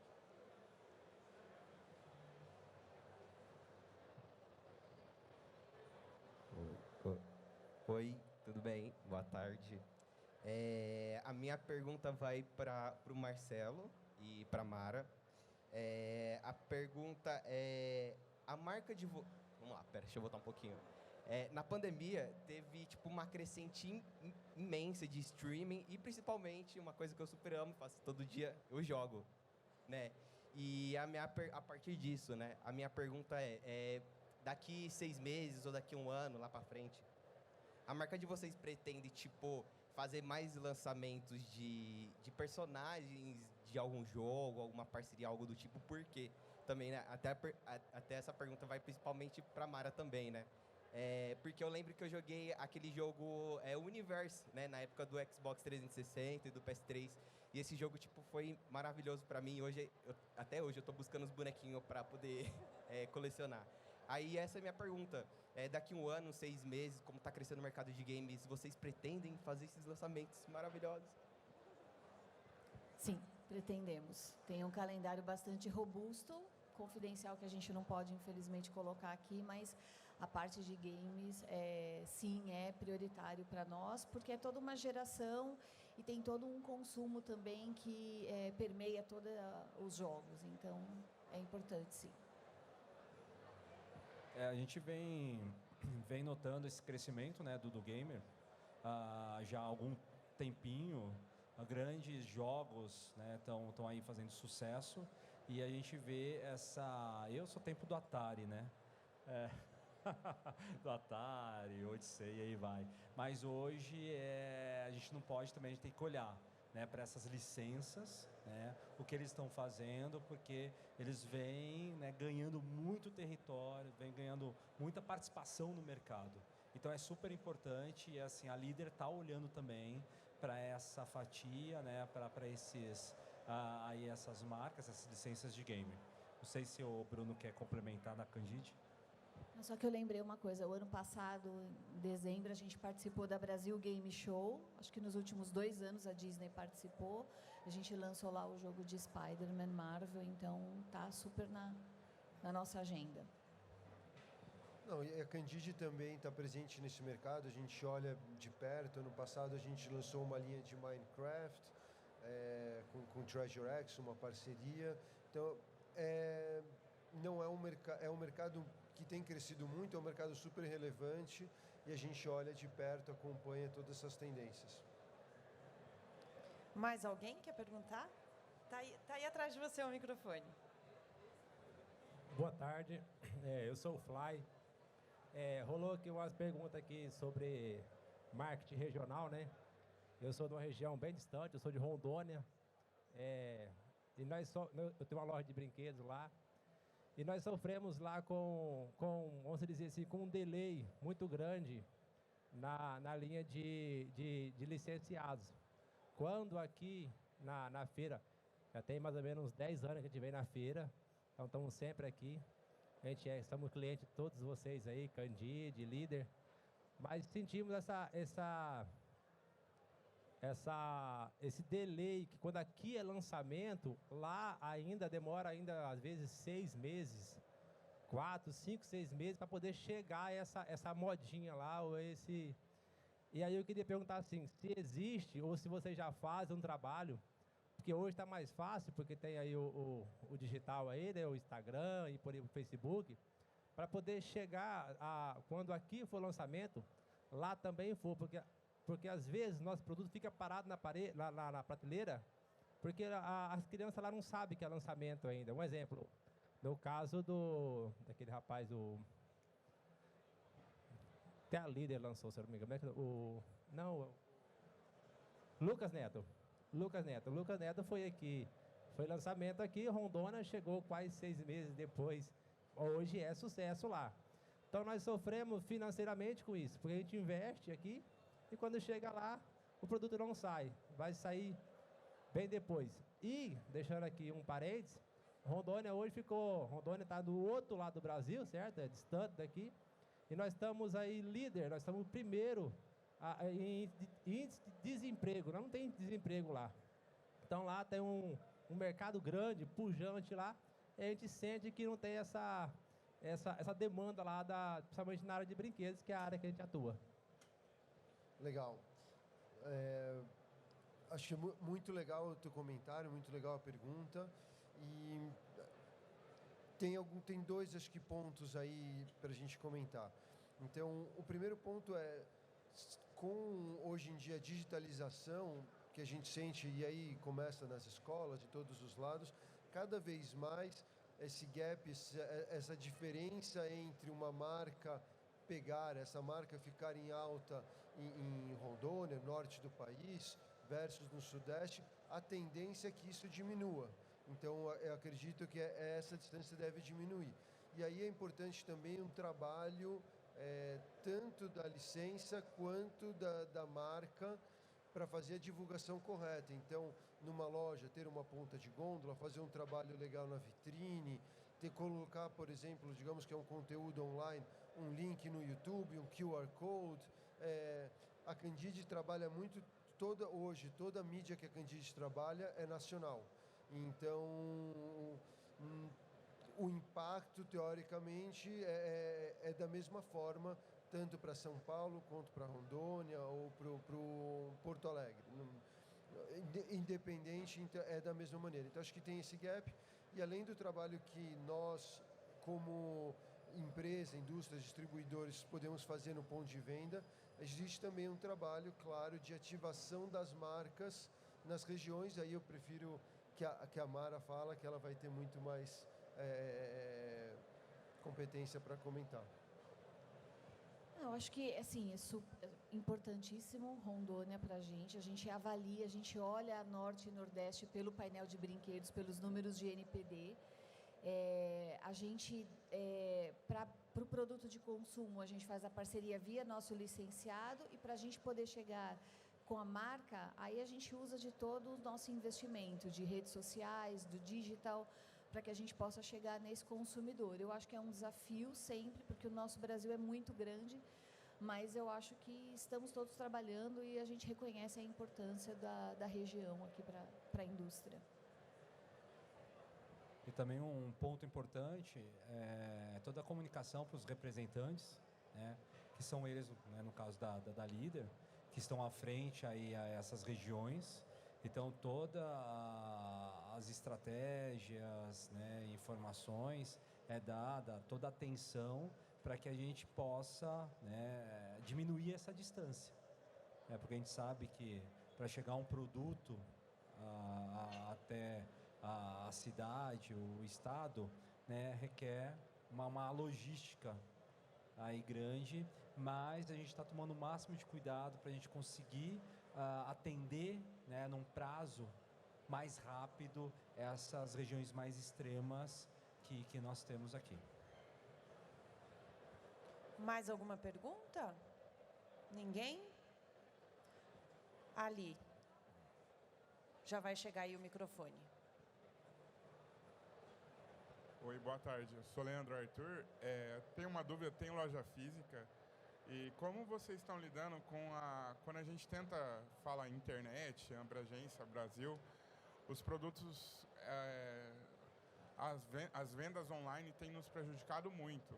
Oi, tudo bem? Boa tarde. A minha pergunta vai para o Marcelo e para a Mara. A pergunta é, a marca de... Vamos lá, deixa eu voltar um pouquinho. Na pandemia, teve uma crescente imensa de streaming e, principalmente, uma coisa que eu super amo, faço todo dia, eu jogo, né? E a partir disso, né, a minha pergunta daqui 6 meses ou daqui 1 ano, lá para frente, a marca de vocês pretende, fazer mais lançamentos de personagens de algum jogo, alguma parceria, algo do tipo? Por quê? Também, né? Até essa pergunta vai principalmente para Mara também, né? Porque eu lembro que eu joguei aquele jogo Universe, né? Na época do Xbox 360 e do PS3. E esse jogo, foi maravilhoso para mim. Até hoje eu tô buscando os bonequinhos para poder colecionar. Aí essa é a minha pergunta. Daqui 1 ano, 6 meses, como está crescendo o mercado de games, vocês pretendem fazer esses lançamentos maravilhosos? Sim, pretendemos. Tem um calendário bastante robusto, confidencial, que a gente não pode, infelizmente, colocar aqui, mas a parte de games, sim, é prioritário para nós, porque é toda uma geração e tem todo um consumo também que permeia todos os jogos. Então, é importante, sim. A gente vem notando esse crescimento, né, do gamer já há algum tempinho. Grandes jogos, né, estão aí fazendo sucesso, e a gente vê eu sou tempo do Atari, né? Do Atari, Odyssey, e aí vai. Mas hoje a gente não pode também, a gente tem que olhar, né, para essas licenças, né, o que eles estão fazendo, porque eles vêm, né, ganhando muito território, vêm ganhando muita participação no mercado. Então é super importante, e assim, a Líder está olhando também para essa fatia, né, para essas marcas, essas licenças de game. Não sei se o Bruno quer complementar na Candide. Só que eu lembrei uma coisa, o ano passado, em dezembro, a gente participou da Brasil Game Show. Acho que nos últimos 2 anos a Disney participou. A gente lançou lá o jogo de Spider-Man Marvel, então tá super na nossa agenda. Não, e a Candide também está presente nesse mercado, a gente olha de perto. Ano passado a gente lançou uma linha de Minecraft com Treasure X, uma parceria. Então, não é um mercado que tem crescido muito, é um mercado super relevante e a gente olha de perto, acompanha todas essas tendências. Mais alguém quer perguntar? Tá aí atrás de você o microfone. Boa tarde, eu sou o Fly. Rolou aqui umas perguntas aqui sobre marketing regional, né? Eu sou de uma região bem distante, eu sou de Rondônia. E eu tenho uma loja de brinquedos lá. E nós sofremos lá vamos dizer assim, com um delay muito grande na linha de licenciados. Quando aqui na feira, já tem mais ou menos uns 10 anos que a gente vem na feira, então estamos sempre aqui. Somos clientes de todos vocês aí, Candide, Líder, mas sentimos esse delay, que quando aqui é lançamento, lá ainda demora às vezes 6 meses, 4, 5, 6 meses para poder chegar essa modinha lá, E aí eu queria perguntar assim, se existe ou se vocês já fazem um trabalho, porque hoje está mais fácil, porque tem aí o digital aí, né, o Instagram e por aí o Facebook, para poder chegar quando aqui for lançamento, lá também for, porque às vezes nosso produto fica parado na prateleira, porque as crianças lá não sabem que é lançamento ainda. Um exemplo, no caso daquele rapaz, até a Líder lançou, se eu não me engano, Lucas Neto. Lucas Neto foi aqui, foi lançamento aqui, Rondônia chegou quase 6 meses depois. Hoje é sucesso lá. Então nós sofremos financeiramente com isso, porque a gente investe aqui e quando chega lá, o produto não sai, vai sair bem depois. E, deixando aqui um parênteses, Rondônia está do outro lado do Brasil, certo? É distante daqui. E nós estamos aí líder, nós estamos primeiro em índice de desemprego, não tem desemprego lá. Então lá tem um mercado grande, pujante lá, e a gente sente que não tem essa demanda lá, principalmente na área de brinquedos, que é a área que a gente atua. Legal. Acho que é muito legal o teu comentário, muito legal a pergunta. E tem dois, acho que, pontos aí para a gente comentar. Então, o primeiro ponto é, com hoje em dia a digitalização que a gente sente, e aí começa nas escolas, de todos os lados, cada vez mais esse gap, essa diferença entre uma marca essa marca ficar em alta em Rondônia, norte do país, versus no sudeste, a tendência é que isso diminua. Então, eu acredito que essa distância deve diminuir. E aí é importante também um trabalho tanto da licença quanto da marca para fazer a divulgação correta. Então, numa loja, ter uma ponta de gôndola, fazer um trabalho legal na vitrine, colocar, por exemplo, digamos que é um conteúdo online, um link no YouTube, um QR Code. A Candide trabalha muito, hoje, toda a mídia que a Candide trabalha é nacional. Então, o impacto, teoricamente, é da mesma forma, tanto para São Paulo, quanto para Rondônia ou para o Porto Alegre. Independente, é da mesma maneira. Então, acho que tem esse gap. E além do trabalho que nós, como empresa, indústria, distribuidores, podemos fazer no ponto de venda, existe também um trabalho, claro, de ativação das marcas nas regiões. Aí eu prefiro que a Mara fala, que ela vai ter muito mais competência para comentar. Eu acho que, assim, é importantíssimo Rondônia para a gente avalia, a gente olha a Norte e Nordeste pelo painel de brinquedos, pelos números de NPD. A gente, para o produto de consumo, a gente faz a parceria via nosso licenciado, e para a gente poder chegar com a marca, aí a gente usa de todo o nosso investimento, de redes sociais, do digital, para que a gente possa chegar nesse consumidor. Eu acho que é um desafio sempre, porque o nosso Brasil é muito grande, mas eu acho que estamos todos trabalhando e a gente reconhece a importância da região aqui para a indústria. E também um ponto importante é toda a comunicação para os representantes, né, que são eles, né, no caso da Líder, que estão à frente aí a essas regiões. Então, todas as estratégias, né, informações, é dada toda a atenção para que a gente possa, né, diminuir essa distância. Porque a gente sabe que para chegar um produto até a cidade, o estado, né, requer uma logística aí grande, mas a gente está tomando o máximo de cuidado para a gente conseguir atender, né, num prazo mais rápido essas regiões mais extremas que nós temos aqui. Mais alguma pergunta? Ninguém? Ali. Já vai chegar aí o microfone. Oi, boa tarde. Eu sou Leandro Arthur. Tenho uma dúvida, tem loja física. E como vocês estão lidando com quando a gente tenta falar internet, abrangência, Brasil, os produtos, as vendas online têm nos prejudicado muito.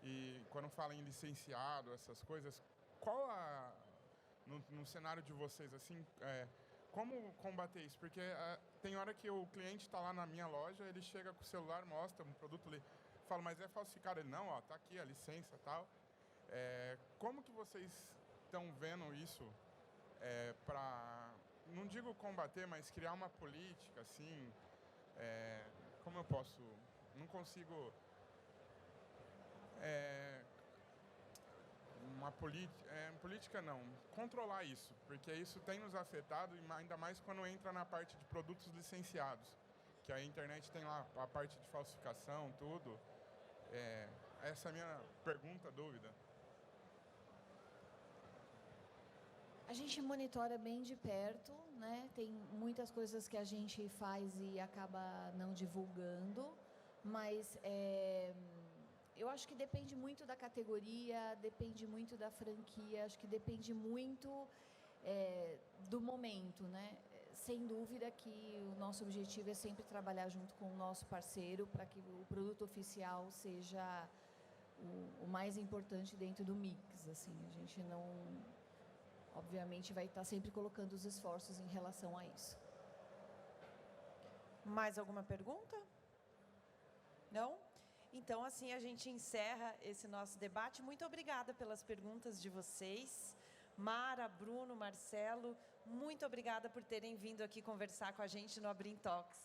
E quando fala em licenciado, essas coisas, no cenário de vocês, assim, como combater isso? Porque tem hora que o cliente está lá na minha loja, ele chega com o celular, mostra um produto ali, fala, mas é falsificado? Ele, não, ó, tá aqui a licença e tal. Como que vocês estão vendo isso para, não digo combater, mas criar uma política, assim, como eu posso, não consigo... política não, controlar isso, porque isso tem nos afetado, e ainda mais quando entra na parte de produtos licenciados, que a internet tem lá a parte de falsificação, tudo. Essa é a minha pergunta, dúvida. A gente monitora bem de perto, né? Tem muitas coisas que a gente faz e acaba não divulgando, mas eu acho que depende muito da categoria, depende muito da franquia, acho que depende muito do momento, né? Sem dúvida que o nosso objetivo é sempre trabalhar junto com o nosso parceiro para que o produto oficial seja o mais importante dentro do mix. Assim, a gente não, obviamente, vai estar sempre colocando os esforços em relação a isso. Mais alguma pergunta? Não? Então, assim, a gente encerra esse nosso debate. Muito obrigada pelas perguntas de vocês. Mara, Bruno, Marcelo, muito obrigada por terem vindo aqui conversar com a gente no Abrim Talks.